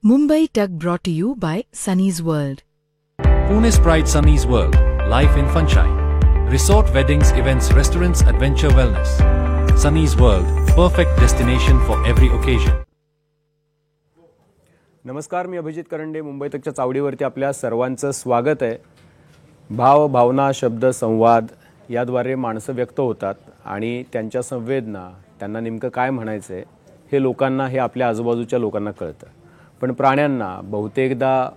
Mumbai Tug brought to you by Sunny's World. Pune's Pride Sunny's World, life in sunshine. Resort weddings, events, restaurants, adventure wellness. Sunny's World, perfect destination for every occasion. नमस्कार, मी अभिजित करंडे. मुंबई तकच्या चावडीवरती आपल्या सर्वांचं स्वागत आहे. भाव, भावना, शब्द, संवाद याद्वारे माणसं व्यक्त होतात आणि त्यांच्या संवेदना, त्यांना नेमकं काय म्हणायचं आहे हे लोकांना, हे आपल्या आजूबाजूच्या लोकांना कळतं. पण प्राण्यांना, बहुतेकदा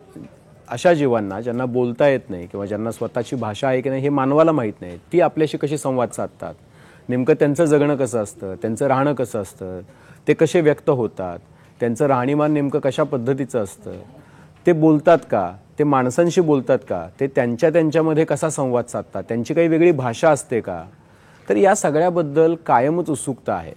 अशा जीवांना ज्यांना बोलता येत नाही किंवा ज्यांना स्वतःची भाषा आहे की नाही हे मानवाला माहीत नाही, ती आपल्याशी कशी संवाद साधतात, नेमकं त्यांचं जगणं कसं असतं, त्यांचं राहणं कसं असतं, ते कसे व्यक्त होतात, त्यांचं राहणीमान नेमकं कशा पद्धतीचं असतं, ते बोलतात का, ते माणसांशी बोलतात का, ते त्यांच्यामध्ये कसा संवाद साधतात, त्यांची काही वेगळी भाषा असते का, तर या सगळ्याबद्दल कायमच उत्सुकता आहे.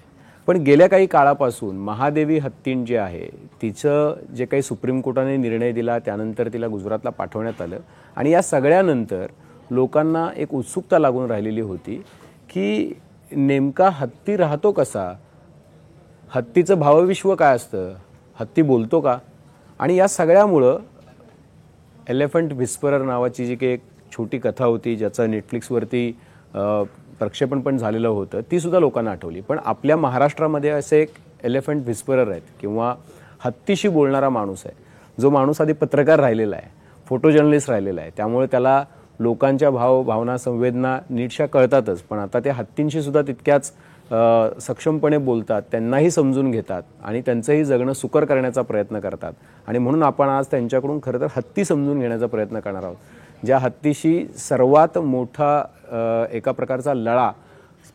पण गेल्या काही काळापासून महादेवी हत्तीण जी आहे तिचं जे काही सुप्रीम कोर्टाने निर्णय दिला, त्यानंतर तिला गुजरातला पाठवण्यात आलं आणि या सगळ्यानंतर लोकांना एक उत्सुकता लागून राहिलेली होती की नेमका हत्ती राहतो कसा, हत्तीचं भावविश्व काय असतं, हत्ती बोलतो का. आणि या सगळ्यामुळं एलिफंट व्हिस्परर नावाची जी काही एक छोटी कथा होती ज्याचं नेटफ्लिक्सवरती प्रक्षेपण पण झालेलं होतं, ती सुद्धा लोकांना आठवली. पण आपल्या महाराष्ट्रामध्ये असे एक एलिफंट व्हिस्परर आहेत किंवा हत्तीशी बोलणारा माणूस आहे, जो माणूस आधी पत्रकार राहिलेला आहे, फोटो जर्नलिस्ट राहिलेला आहे, त्यामुळे त्याला लोकांच्या भावना, संवेदना नीटशा कळतातच. पण आता ते हत्तींशी सुद्धा तितक्याच सक्षमपणे बोलतात, त्यांनाही समजून घेतात आणि त्यांचंही जगणं सुकर करण्याचा प्रयत्न करतात. आणि म्हणून आपण आज त्यांच्याकडून खरं तर हत्ती समजून घेण्याचा प्रयत्न करणार आहोत, ज्या हत्तीशी सर्वात मोठा एका प्रकारचा लळा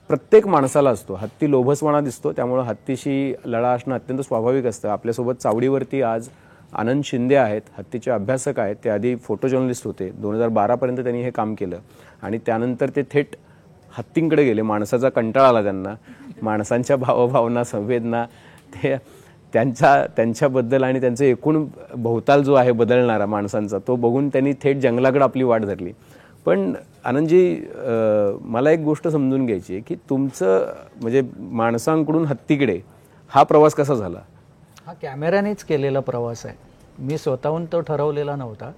प्रत्येक माणसाला असतो. हत्ती लोभसवाणा दिसतो, त्यामुळे हत्तीशी लळा असणं अत्यंत स्वाभाविक असतं. आपल्यासोबत चावडीवरती आज आनंद शिंदे आहेत, हत्तीचे अभ्यासक आहेत. ते आधी फोटो जर्नलिस्ट होते, 2012पर्यंत त्यांनी हे काम केलं आणि त्यानंतर ते थेट हत्तींकडे गेले. माणसाचा कंटाळा आला त्यांना, माणसांच्या भावभावना, संवेदना, ते त्यांच्याबद्दल आणि त्यांचं एकूण भोवताल जो आहे बदलणारा माणसांचा, तो बघून त्यांनी थेट जंगलाकडे आपली वाट धरली. पण आनंदजी, मला एक गोष्ट समजून घ्यायची आहे की तुमचं म्हणजे माणसांकडून हत्तीकडे हा प्रवास कसा झाला? हा कॅमेऱ्यानेच केलेला प्रवास आहे, मी स्वतःहून तो ठरवलेला नव्हता.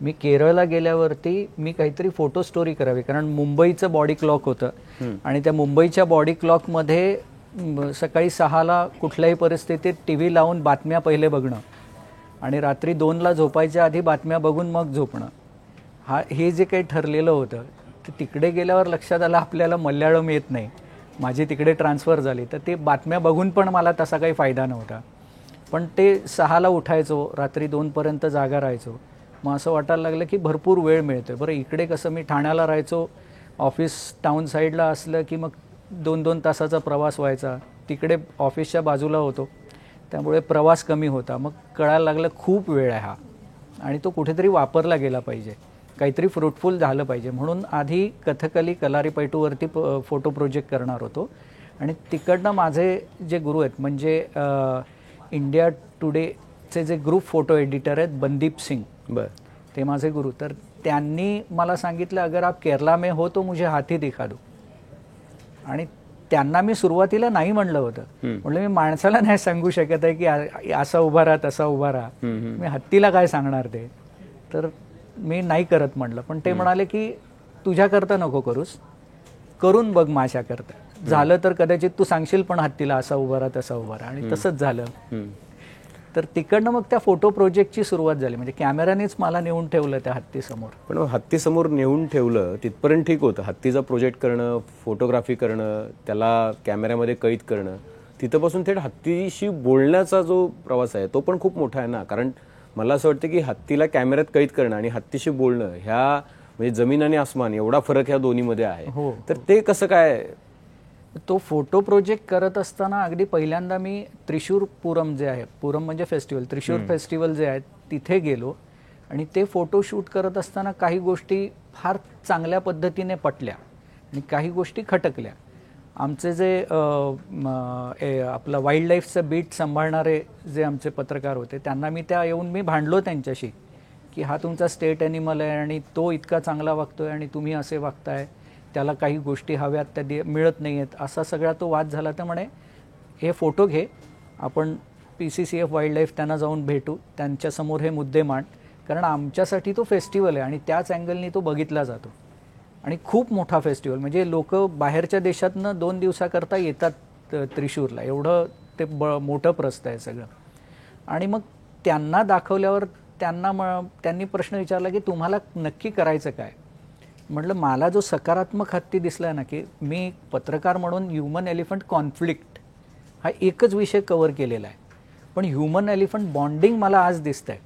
मी केरळला गेल्यावरती मी काहीतरी फोटो स्टोरी करावी, कारण मुंबईचं बॉडी क्लॉक होतं आणि त्या मुंबईच्या बॉडी क्लॉकमध्ये सकाळी 6ला कुठल्याही परिस्थितीत TV लावून बातम्या पहिले बघणं आणि रात्री 2ला झोपायच्या आधी बातम्या बघून मग झोपणं, हे जे काही ठरलेलं होतं ते तिकडे गेल्यावर लक्षात आलं आपल्याला मल्याळम येत नाही. माझी तिकडे ट्रान्सफर झाली, तर ते बातम्या बघून पण मला तसा काही फायदा नव्हता. पण ते 6ला उठायचो, रात्री 2पर्यंत जागा राहायचो. मग असं वाटायला लागलं की भरपूर वेळ मिळतोय. बरं, इकडे कसं मी ठाण्याला राहायचो, ऑफिस टाऊन साईडला असलं की मग 2-2 तासाचा प्रवास व्हायचा, तिकडे ऑफिसच्या बाजूला होतो, त्यामुळे प्रवास कमी होता. मग कळायला लागलं खूप वेळ आहे हा आणि तो कुठेतरी वापरला गेला पाहिजे, काहीतरी फ्रुटफुल झालं पाहिजे. म्हणून आधी कथकली कलारीपयटूवरती फोटो प्रोजेक्ट करणार होतो आणि तिकडनं माझे जे गुरु आहेत, म्हणजे इंडिया टुडेचे जे ग्रुप फोटो एडिटर आहेत बंदीप सिंग, ते माझे गुरु. तर त्यांनी मला सांगितलं, अगर आप केरला में हो तो मुझे हाथी दिखा दो. आणि त्यांना मी सुरुवातीला नाही म्हणलं होतं, म्हणलं मी माणसाला नाही सांगू शकत आहे की असा उभा राहा, तसा उभा राहा, मी हत्तीला काय सांगणार ते, तर मी नाही करत म्हणलं. पण ते म्हणाले की तुझ्याकरता नको करूस, करून बघ माझ्याकरता, झालं तर कदाचित तू सांगशील पण हत्तीला असा उभा राहा, तसा उभा राहा. आणि तसंच झालं. तर तिकडनं मग त्या फोटो प्रोजेक्टची सुरुवात झाली. म्हणजे कॅमेरानेच मला नेऊन ठेवलं त्या हत्तीसमोर. पण हत्तीसमोर नेऊन ठेवलं तिथपर्यंत ठीक होतं. हत्तीचा प्रोजेक्ट करणं, फोटोग्राफी करणं, त्याला कॅमेऱ्यामध्ये कैद करणं, तिथंपासून थेट हत्तीशी बोलण्याचा जो प्रवास आहे तो पण खूप मोठा आहे ना. कारण मला असं वाटतं की हत्तीला कॅमेऱ्यात कैद करणं आणि हत्तीशी बोलणं, ह्या म्हणजे जमीन आणि आसमान एवढा फरक ह्या दोन्हीमध्ये आहे. तर ते कसं काय? तो फोटो प्रोजेक्ट करत असताना अगदी पहिल्यांदा मी त्रिशूर पूरम जे आहे, पूरम म्हणजे फेस्टिवल, त्रिशूर फेस्टिवल जे आहे तिथे गेलो आणि ते फोटो शूट करत असताना काही गोष्टी फार चांगल्या पद्धतीने पटल्या आणि काही गोष्टी खटकल्या. आमचे जे आपलं वाईल्ड लाईफचं बीट सांभाळणारे जे आमचे पत्रकार होते, त्यांना मी येऊन मी भांडलो त्यांच्याशी की हा तुमचा स्टेट ॲनिमल आहे आणि तो इतका चांगला वागतोय आणि तुम्ही असे वागताय, त्याला काही गोष्टी हव्यात त्या मिळत नाही आहेत, असा सगळा तो वाद झाला. तर म्हणे हे फोटो घे, आपण PCCF वाईल्ड लाईफ त्यांना जाऊन भेटू, त्यांच्यासमोर हे मुद्दे मांड, कारण आमच्यासाठी तो फेस्टिवल आहे आणि त्याच अँगलनी तो बघितला जातो आणि खूप मोठा फेस्टिवल. म्हणजे लोक बाहेरच्या देशातनं 2 दिवसाकरता येतात त्रिशूरला, एवढं ते मोठं प्रस्थ आहे सगळं. आणि मग त्यांना दाखवल्यावर त्यांनी प्रश्न विचारला की तुम्हाला नक्की करायचं काय. म्हटलं मला जो सकारात्मक हत्ती दिसला ना, की मी पत्रकार म्हणून ह्युमन एलिफंट कॉन्फ्लिक्ट हा एकच विषय कव्हर केलेला आहे, पण ह्युमन एलिफंट बॉन्डिंग मला आज दिसत आहे.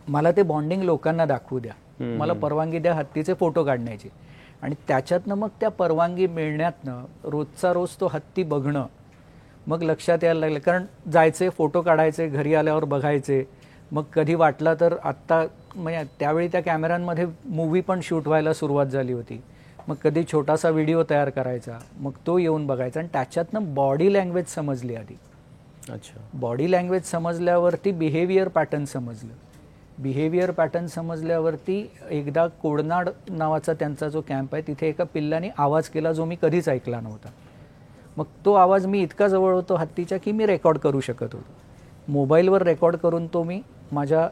मला ते बॉन्डिंग लोकांना दाखवू द्या, मला परवानगी द्या हत्तीचे फोटो काढण्याची. आणि त्याच्यातनं मग त्या परवानगी मिळण्यातनं रोजचा रोज तो हत्ती बघणं मग लक्षात यायला लागलं. कारण जायचे, फोटो काढायचे, घरी आल्यावर बघायचे. मग कधी वाटला तर आत्ता म्हणजे त्यावेळी त्या कॅमेऱ्यांमध्ये मूवी पण शूट व्हायला सुरुवात झाली होती. मग कधी छोटासा व्हिडिओ तयार करायचा, मग तो येऊन बघायचा. आणि त्याच्यातनं बॉडी लँग्वेज समजली आधी. अच्छा. बॉडी लँग्वेज समजल्यावरती बिहेवियर पॅटर्न समजलं. बिहेवियर पॅटर्न समजल्यावरती एकदा कोडनाड नावाचा त्यांचा जो कॅम्प आहे, तिथे एका पिल्लाने आवाज केला जो मी कधीच ऐकला नव्हता. मग तो आवाज मी इतका जवळ होतो हत्तीच्या की मी रेकॉर्ड करू शकत होतो. मोबाईलवर रेकॉर्ड करून तो मी माझ्या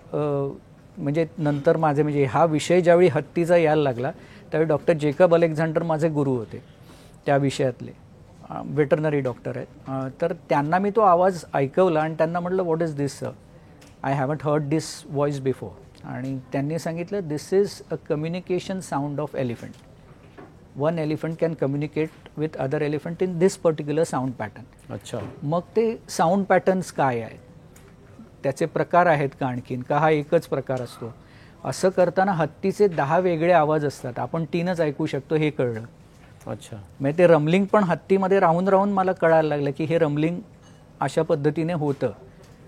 म्हणजे नंतर माझे म्हणजे हा विषय ज्यावेळी हत्तीचा यायला लागला त्यावेळी डॉक्टर जेकब अलेक्झांडर माझे गुरु होते त्या विषयातले, वेटरनरी डॉक्टर आहेत. तर त्यांना मी तो आवाज ऐकवला आणि त्यांना म्हटलं what is this sir, I haven't heard this voice before. आणि त्यांनी सांगितलं this is a communication sound of elephant. One elephant can communicate with other elephant in this particular sound pattern. अच्छा. मग ते साऊंड पॅटर्न्स काय आहेत, त्याचे प्रकार आहेत का आणखीन, का हा एकच प्रकार असतो. असं करताना हत्तीचे 10 वेगळे आवाज असतात, आपण 3च ऐकू शकतो हे कळलं. अच्छा. म्हणजे ते रमलिंग पण हत्तीमध्ये राहून राहून मला कळायला लागलं की हे रमलिंग अशा पद्धतीने होतं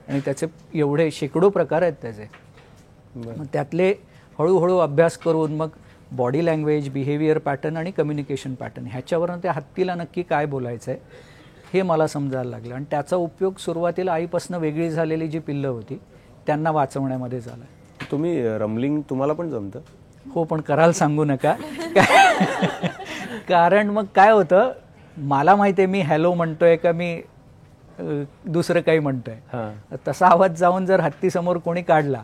आणि त्याचे एवढे शेकडो प्रकार आहेत त्याचे. मग त्यातले हळूहळू अभ्यास करून मग बॉडी लँग्वेज, बिहेवियर पॅटर्न आणि कम्युनिकेशन पॅटर्न ह्याच्यावरून त्या हत्तीला नक्की काय बोलायचं आहे हे मला समजायला लागलं. आणि त्याचा उपयोग सुरुवातीला आईपासून वेगळी झालेली जी पिल्लं होती त्यांना वाचवण्यामध्ये झाला. तुम्ही रमलिंग तुम्हाला पण जमतं? हो, पण करायला सांगू नका. कारण मग काय होतं, मला माहिती आहे मी हॅलो म्हणतोय का मी दुसरं काही म्हणतोय. तसा आवाज जाऊन जर हत्तीसमोर कोणी काढला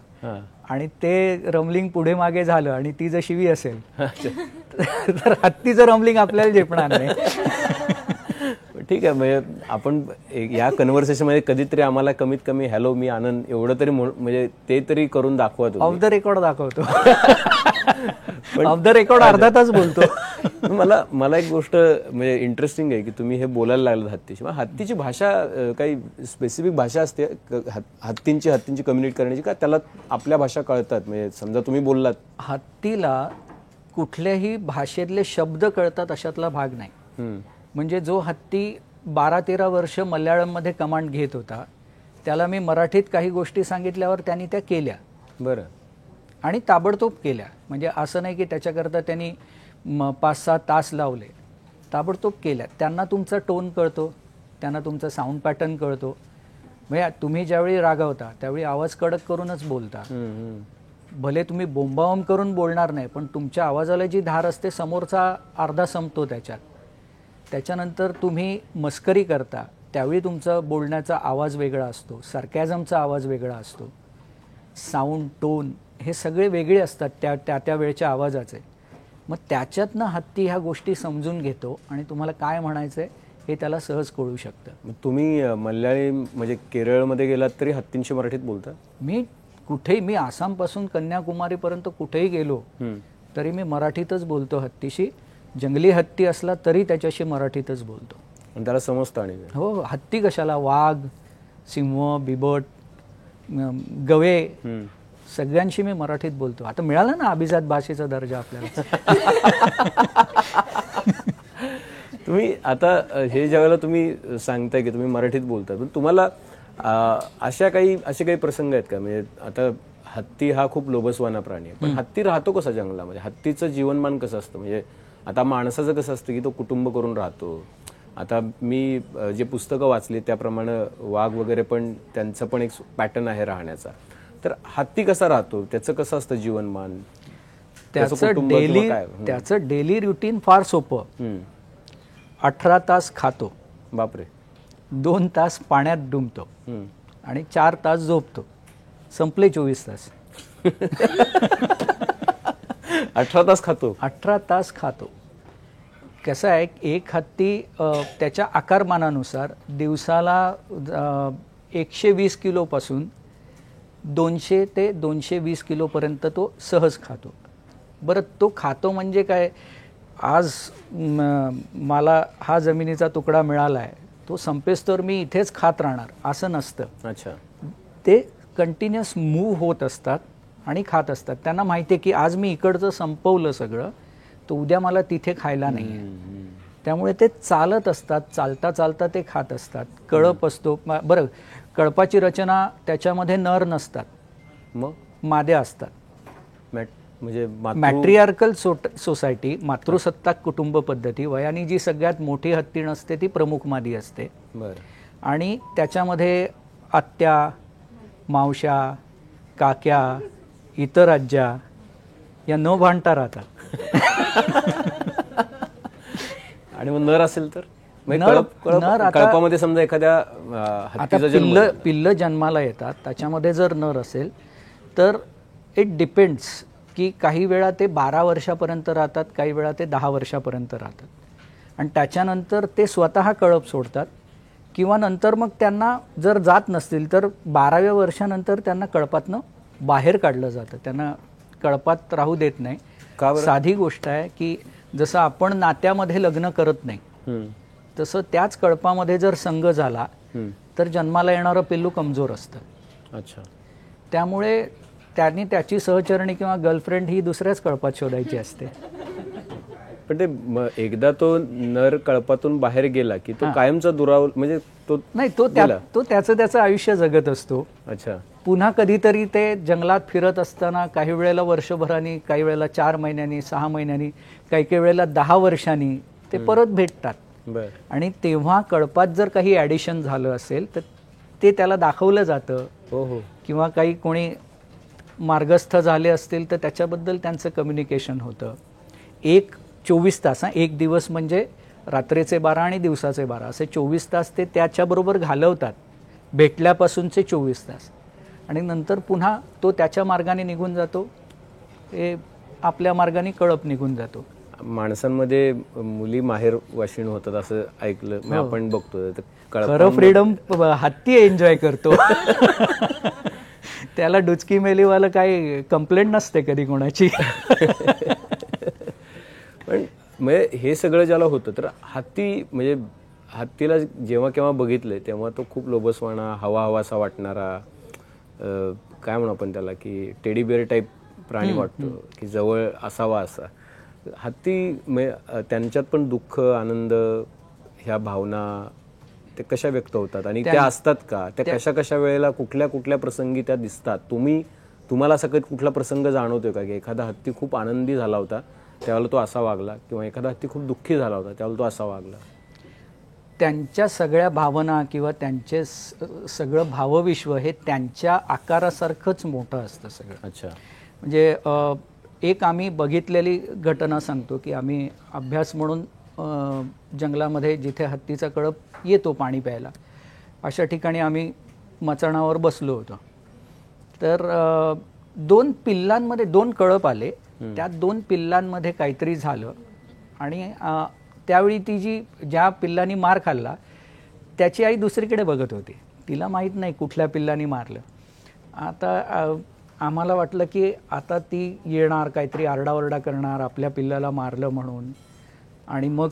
आणि ते रमलिंग पुढे मागे झालं आणि ती जर शिवी असेल तर हत्तीचं रमलिंग आपल्याला झेपणार नाही. ठीक आहे. म्हणजे आपण या कन्व्हर्सेशनमध्ये कधीतरी आम्हाला कमीत कमी हॅलो मी आनंद एवढं तरी म्हणजे ते तरी करून दाखवा. ऑफ द रेकॉर्ड दाखवतो. ऑफ द रेकॉर्ड अर्धा तास बोलतो. मला एक गोष्ट म्हणजे इंटरेस्टिंग आहे की तुम्ही हे बोलायला लागलं हत्तीची. हत्तीची भाषा काही स्पेसिफिक भाषा असते हत्तींची कम्युनिकेट करण्याची, का त्याला आपल्या भाषा कळतात? म्हणजे समजा तुम्ही बोललात, हत्तीला कुठल्याही भाषेतले शब्द कळतात अशातला भाग नाही. म्हणजे जो हत्ती 12-13 वर्ष मल्याळममध्ये कमांड घेत होता त्याला मी मराठीत काही गोष्टी सांगितल्यावर त्यांनी त्या केल्या. बरं. आणि ताबडतोब केल्या. म्हणजे असं नाही की त्याच्याकरता त्यांनी 5-6 तास लावले, ताबडतोब केल्या. त्यांना तुमचा टोन कळतो, त्यांना तुमचा साऊंड पॅटर्न कळतो. म्हणजे तुम्ही ज्यावेळी रागावता त्यावेळी आवाज कडक करूनच बोलता. भले तुम्ही बोंबाबोंब करून बोलणार नाही, पण तुमच्या आवाजाला जी धार असते समोरचा अर्धा संपतो त्याच्यात. त्याच्यानंतर तुम्ही मस्करी करता त्यावेळी तुमचा बोलण्याचा आवाज वेगळा असतो, सार्कॅझमचा आवाज वेगळा असतो, साऊंड, टोन हे सगळे वेगळे असतात त्या वेळच्या आवाजाचे. मग त्याच्यातनं हत्ती ह्या गोष्टी समजून घेतो आणि तुम्हाला काय म्हणायचं आहे हे त्याला सहज कळू शकतं. तुम्ही मल्याळी म्हणजे केरळमध्ये गेलात तरी हत्तींशी मराठीत बोलता? मी कुठेही, मी आसामपासून कन्याकुमारीपर्यंत कुठेही गेलो तरी मी मराठीतच बोलतो हत्तीशी. जंगली हत्ती असला तरी त्याच्याशी मराठीतच बोलतो. आणि त्याला समजतं? आणि हो, हत्ती कशाला, वाघ, सिंह, बिबट, गवे सगळ्यांशी मी मराठीत बोलतो. आता मिळाला ना अभिजात भाषेचा दर्जा आपल्याला. तुम्ही आता हे ज्यावेळेला तुम्ही सांगताय की तुम्ही मराठीत बोलता, पण तुम्हाला असे काही प्रसंग आहेत का? म्हणजे आता हत्ती हा खूप लोभसवाना प्राणी आहे, पण हत्ती राहतो कसा जंगलामध्ये? हत्तीचं जीवनमान कसं असतं? म्हणजे आता माणसाचं कसं असतं की तो कुटुंब करून राहतो. आता मी जे पुस्तकं वाचली त्याप्रमाणे वाघ वगैरे पण त्यांचं पण एक पॅटर्न आहे राहण्याचा. तर हत्ती कसा राहतो, त्याचं कसं असतं जीवनमान, त्याचं डेली रुटीन फार सोपं. 18 तास खातो, बापरे, 2 तास पाण्यात डुंबतो आणि 4 तास झोपतो. संपले 24 तास. 18 तास खातो. 18 तास खातो. कसं आहे, एक हत्ती त्याच्या आकारमानानुसार दिवसाला 120 किलोपासून 200 ते 220 किलोपर्यंत तो सहज खातो. बरं, तो खातो म्हणजे काय, आज मला हा जमिनीचा तुकडा मिळाला आहे, तो संपेस्तोवर मी इथेच खात राहणार असं नसतं. अच्छा. ते कंटिन्युअस मूव्ह होत असतात आणि खात असतात. त्यांना माहिती आहे की आज मी इकडचं संपवलं सगळं, तर उद्या मला तिथे खायला नाही आहे. त्यामुळे ते चालत असतात, चालता चालता ते खात असतात. कळप असतो. बरं, कळपाची रचना त्याच्यामध्ये नर नसतात, मग माद्या असतात. म्हणजे मॅट्रिआर्कल सोसायटी, मातृसत्ताक कुटुंब पद्धती, वयाने जी सगळ्यात मोठी हत्तीण असते ती प्रमुख मादी असते. आणि त्याच्यामध्ये आत्या, मावश्या, काक्या, इतर आज्या या न भांडता राहतात. आणि मग नर असेल तर नर कळपामध्ये समजा एखाद्या आता पिल्ल जन्माला येतात, त्याच्यामध्ये जर नर असेल तर इट डिपेंड्स की काही वेळा ते 12 वर्षापर्यंत राहतात, काही वेळा ते 10 वर्षापर्यंत राहतात. आणि त्याच्यानंतर ते स्वतः कळप सोडतात, किंवा नंतर मग त्यांना जर जात नसतील तर 12व्या वर्षानंतर त्यांना कळपातनं बाहेर काढलं जातं. त्यांना कळपात राहू देत नाही. साधी गोष्ट आहे की जसं आपण नात्यामध्ये लग्न करत नाही, तसं त्याच कळपामध्ये जर संग झाला तर जन्माला येणारं पिल्लू कमजोर असतं. अच्छा. त्यामुळे त्यांनी त्याची सहचरणी किंवा गर्लफ्रेंड ही दुसऱ्याच कळपात शोधायची असते. पण ते एकदा तो नर कळपातून बाहेर गेला की तो कायमचा दुराव, म्हणजे तो नाही, तो त्याचं आयुष्य जगत असतो. अच्छा. पुन्हा कधीतरी ते जंगलात फिरत असताना काही वेळेला वर्षभरानी, काही वेळेला 4 महिन्यांनी, 6 महिन्यांनी, काही वेळेला 10 वर्षांनी ते परत भेटतात. आणि तेव्हा कळपात जर काही ॲडिशन झालं असेल तर ते त्याला दाखवलं जातं. किंवा काही कोणी मार्गस्थ झाले असतील तर त्याच्याबद्दल त्यांचं कम्युनिकेशन होतं. 24 तास, एक दिवस म्हणजे रात्रीचे 12 आणि दिवसाचे 12 असे 24 तास ते त्याच्याबरोबर घालवतात, भेटल्यापासूनचे 24 तास. आणि नंतर पुन्हा तो त्याच्या मार्गाने निघून जातो, हे आपल्या मार्गाने कळप निघून जातो. माणसांमध्ये मुली माहेर वाशिण होतात असं ऐकलं आपण बघतो. खरं फ्रीडम हत्ती एन्जॉय करतो. त्याला डुचकी मेलीवाला काही कंप्लेंट नसते कधी कोणाची. पण म्हणजे हे सगळं ज्याला होतं तर म्हणजे हत्तीला जेव्हा केव्हा बघितलंय तेव्हा तो खूप लोभसवाणा, हवासा वाटणारा, काय म्हणू आपण त्याला, की टेडी बिअर टाईप प्राणी वाटतो, की जवळ असावा असा. हत्ती त्यांच्यात पण दुःख, आनंद, ह्या भावना ते कशा व्यक्त होतात आणि त्या असतात का? त्या कशा कशा वेळेला कुठल्या कुठल्या प्रसंगी त्या दिसतात? तुम्हाला सगळ्यात कुठला प्रसंग जाणवतोय का, की एखादा हत्ती खूप आनंदी झाला होता त्यावेळेला तो असा वागला, किंवा एखादा हत्ती खूप दुःखी झाला होता त्यावेळेला तो असा वागला? त्यांच्या सगळ्या भावना किंवा त्यांचे सगळं भावविश्व हे त्यांच्या आकारासारखंच मोठं असतं सगळं. अच्छा. म्हणजे एक आम्ही बघितलेली घटना सांगतो की आम्ही अभ्यास म्हणून जंगलामध्ये जिथे हत्तीचा कळप येतो पाणी प्यायला, अशा ठिकाणी आम्ही मचाणावर बसलो होतो. तर 2 पिल्लांमध्ये 2 कळप आले. त्या 2 पिल्लांमध्ये काहीतरी झालं आणि त्यावेळी ती ज्या पिल्लांनी मार खाल्ला त्याची आई दुसरीकडे बघत होती. तिला माहीत नाही कुठल्या पिल्लांनी मारलं. आता आम्हाला वाटलं की आता ती येणार, काहीतरी आरडाओरडा करणार, आपल्या पिल्लाला मारलं म्हणून, आणि मग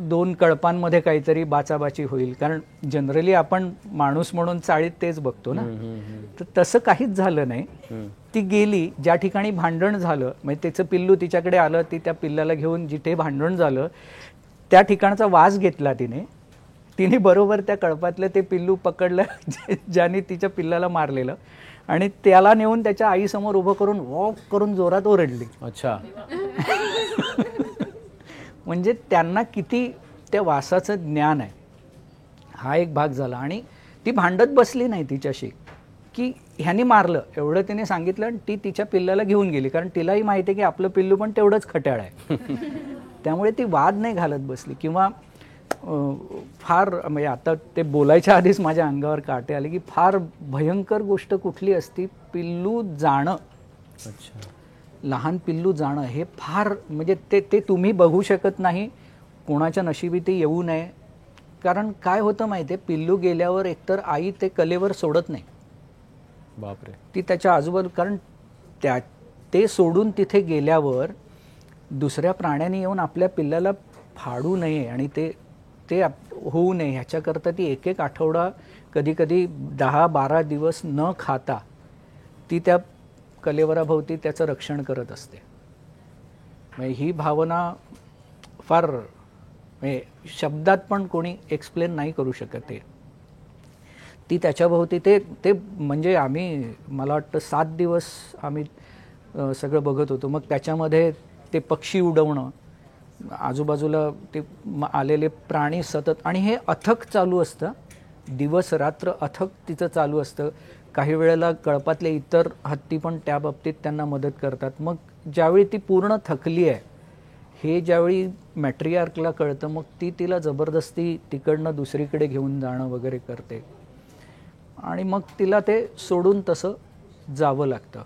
2 कळपांमध्ये काहीतरी बाचाबाची होईल. कारण जनरली आपण माणूस म्हणून चाळीत तेच बघतो ना. तर तसं काहीच झालं नाही. ती गेली ज्या ठिकाणी भांडण झालं, म्हणजे त्याचं पिल्लू तिच्याकडे आलं, ती त्या पिल्लाला घेऊन जिथे भांडण झालं त्या ठिकाणचा वास घेतला तिने बरोबर त्या कळपातलं ते पिल्लू पकडलं ज्याने तिच्या पिल्लाला मारलेलं, आणि त्याला नेऊन त्याच्या आईसमोर उभं करून वॉक करून जोरात ओरडली. अच्छा. म्हणजे त्यांना किती त्या वासाचं ज्ञान आहे, हा एक भाग झाला. आणि ती भांडत बसली नाही तिच्याशी की ह्यानी मारलं, एवढं तिने सांगितलं आणि ती तिच्या पिल्लाला घेऊन गेली. कारण तिलाही माहिती आहे की आपलं पिल्लू पण तेवढंच खट्याळ आहे. त्यामुळे ती वाद नाही घालत बसली. किंवा फार म्हणजे आता ते बोलायच्या आधीच माझ्या अंगावर काटे आले की फार भयंकर गोष्ट कुठली असती, पिल्लू जाणं. अच्छा. लहान पिल्लू जाणं हे फार म्हणजे ते तुम्ही बघू शकत नाही. कोणाच्या नशिबी ते येऊ नये. कारण काय होतं माहिती आहे, पिल्लू गेल्यावर एकतर आई ते कलेवर सोडत नाही. बापरे. ती त्याच्या आजूबाजू, कारण ते सोडून तिथे गेल्यावर दुसऱ्या प्राण्याने येऊन आपल्या पिल्लाला फाडू नये आणि ते होऊ नये ह्याच्याकरता ती एक आठवडा, कधी कधी 10-12 दिवस न खाता ती त्या कलेवराभोवती त्याचं रक्षण करत असते. म्हणजे ही भावना फार म्हणजे शब्दात पण कोणी एक्सप्लेन नाही करू शकत आहे. ती त्याच्याभोवती ते म्हणजे मला वाटतं 7 दिवस आम्ही सगळं बघत होतो. मग त्याच्यामध्ये ते पक्षी उडवणं, आजूबाजूला ते आलेले प्राणी सतत, आणि हे अथक चालू असतं, दिवस रात्र अथक तिचं चालू असतं. काही वेळेला कळपातले इतर हत्ती पण त्या बाबतीत त्यांना मदत करतात. मग ज्यावेळी ती पूर्ण थकली आहे हे ज्यावेळी मॅट्रिआर्कला कळतं, मग ती तिला जबरदस्ती तिकडनं दुसरीकडे घेऊन जाणं वगैरे करते आणि मग तिला ते सोडून तसं जावं लागतं.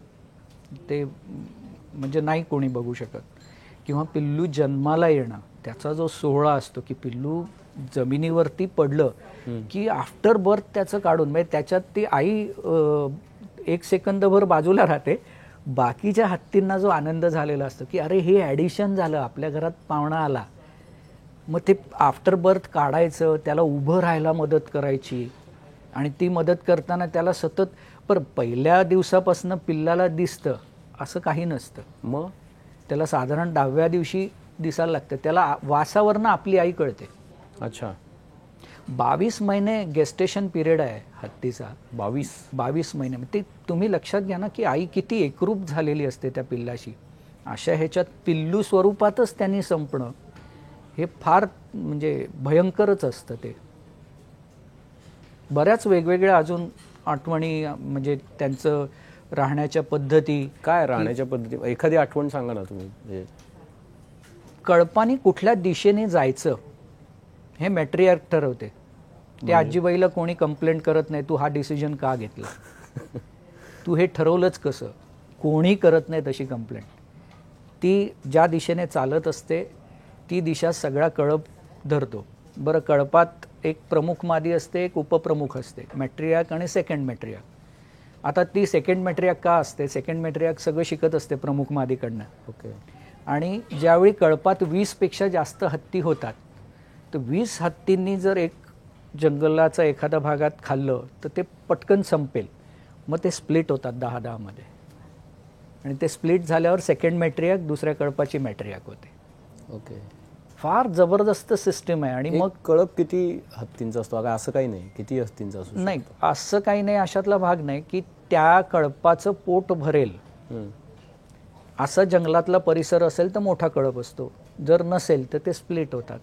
ते म्हणजे नाही कोणी बघू शकत. किंवा पिल्लू जन्माला येणं, त्याचा जो सोहळा असतो की पिल्लू जमिनीवरती पडलं की आफ्टर बर्थ त्याचं काढून, म्हणजे त्याच्यात ती आई 1 सेकंदभर बाजूला राहते. बाकीच्या हत्तींना जो आनंद झालेला असतो की अरे हे ॲडिशन झालं, आपल्या घरात पाहुणा आला, मग ते आफ्टर बर्थ काढायचं, त्याला उभं राहायला मदत करायची. आणि ती मदत करताना त्याला सतत पहिल्या दिवसापासून पिल्लाला दिसतं असं काही नसतं. मग त्याला साधारण 10व्या दिवशी दिसायला लागतं. त्याला वासावरनं आपली आई कळते. अच्छा. 22 महिने गेस्टेशन पिरियड आहे हत्तीचा. 22 महिने. ते तुम्ही लक्षात घ्या ना की आई किती एकरूप झालेली असते त्या पिल्लाशी. अशा ह्याच्यात पिल्लू स्वरूपातच त्यांनी संपणं हे फार म्हणजे भयंकरच असतं. ते बऱ्याच वेगवेगळ्या अजून आठवणी, म्हणजे त्यांचं राहण्याच्या पद्धती. काय राहण्याच्या पद्धती, एखादी आठवण सांगा ना तुम्ही. कळपानी कुठल्या दिशेने जायचं हे मॅट्रिआर्क ठरवते. ते आजीबाईला कोणी कंप्लेंट करत नाही, तू हा डिसिजन का घेतला, तू हे ठरवलंच कसं, कोणी करत नाही तशी कंप्लेंट. ती ज्या दिशेने चालत असते ती दिशा सगळा कळप धरतो. बरं, कळपात एक प्रमुख मादी असते, एक उपप्रमुख असते, मॅट्रिआर्क आणि सेकंड मॅट्रिआर्क. आता ती सेकंड मॅट्रिआर्क का असते, सेकंड मॅट्रिआर्क सगळं शिकत असते प्रमुख मादीकडनं. ओके. आणि ज्यावेळी कळपात 20पेक्षा जास्त हत्ती होतात, तर 20 हत्तींनी जर एक जंगलाचा एखाद्या भागात खाल्लं तर ते पटकन संपेल. मग ते स्प्लिट होतात 10-10 मध्ये, आणि ते स्प्लिट झाल्यावर सेकंड मॅट्रिआर्क दुसऱ्या कळपाची मॅट्रिआर्क होते. ओके. फार जबरदस्त सिस्टम आहे. आणि मग कळप किती हत्तींचा असतो का, असं काही नाही, किती हत्तींचा असतो? नाही, असं काही नाही. अशातला भाग नाही की त्या कळपाचं पोट भरेल असं जंगलातला परिसर असेल तर मोठा कळप असतो, जर नसेल तर ते स्प्लिट होतात.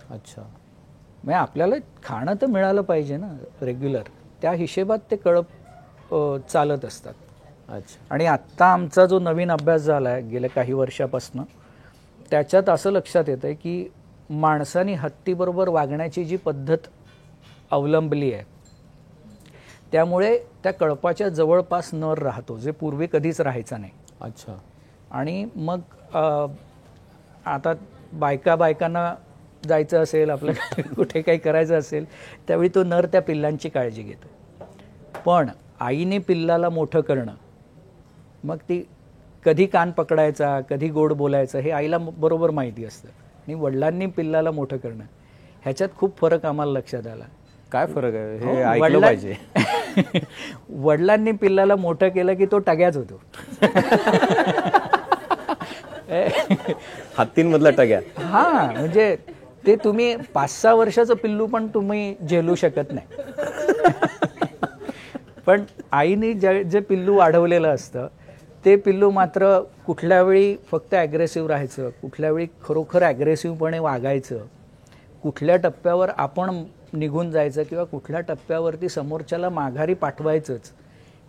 अच्छा. म्हणजे आपल्याला खाणं तर मिळालं पाहिजे ना रेग्युलर, त्या हिशेबात ते कळप चालत असतात. अच्छा. आणि आत्ता आमचा जो नवीन अभ्यास झाला आहे गेल्या काही वर्षापासून, त्याच्यात असं लक्षात येतं आहे की माणसाने हत्तीबरोबर वागण्याची जी पद्धत अवलंबली आहे त्यामुळे त्या कळपाच्या जवळपास नर राहतो, जे पूर्वी कधीच राहायचा नाही. अच्छा. आणि मग आता बायकांना जायचं असेल, आपल्याला कुठे काही करायचं असेल, त्यावेळी तो नर त्या पिल्लांची काळजी घेतो. पण आईने पिल्लाला मोठं करणं, मग ती कधी कान पकडायचा, कधी गोड बोलायचं, हे आईला बरोबर माहिती असतं. आणि वडिलांनी पिल्लाला मोठं करणं, ह्याच्यात खूप फरक आम्हाला लक्षात आला. काय फरक आहे हे ऐकलं पाहिजे. वडिलांनी पिल्लाला मोठं केलं की तो टग्याच होतो. हत्तींमधला टग्या. हा, म्हणजे ते तुम्ही 5-6 वर्षाचं पिल्लू पण तुम्ही झेलू शकत नाही. पण आईने जे पिल्लू वाढवलेलं असतं ते पिल्लू मात्र कुठल्या वेळी फक्त ॲग्रेसिव्ह राहायचं, कुठल्या वेळी खरोखर ॲग्रेसिव्हपणे वागायचं, कुठल्या टप्प्यावर आपण निघून जायचं किंवा कुठल्या टप्प्यावरती समोरच्याला माघारी पाठवायचंच,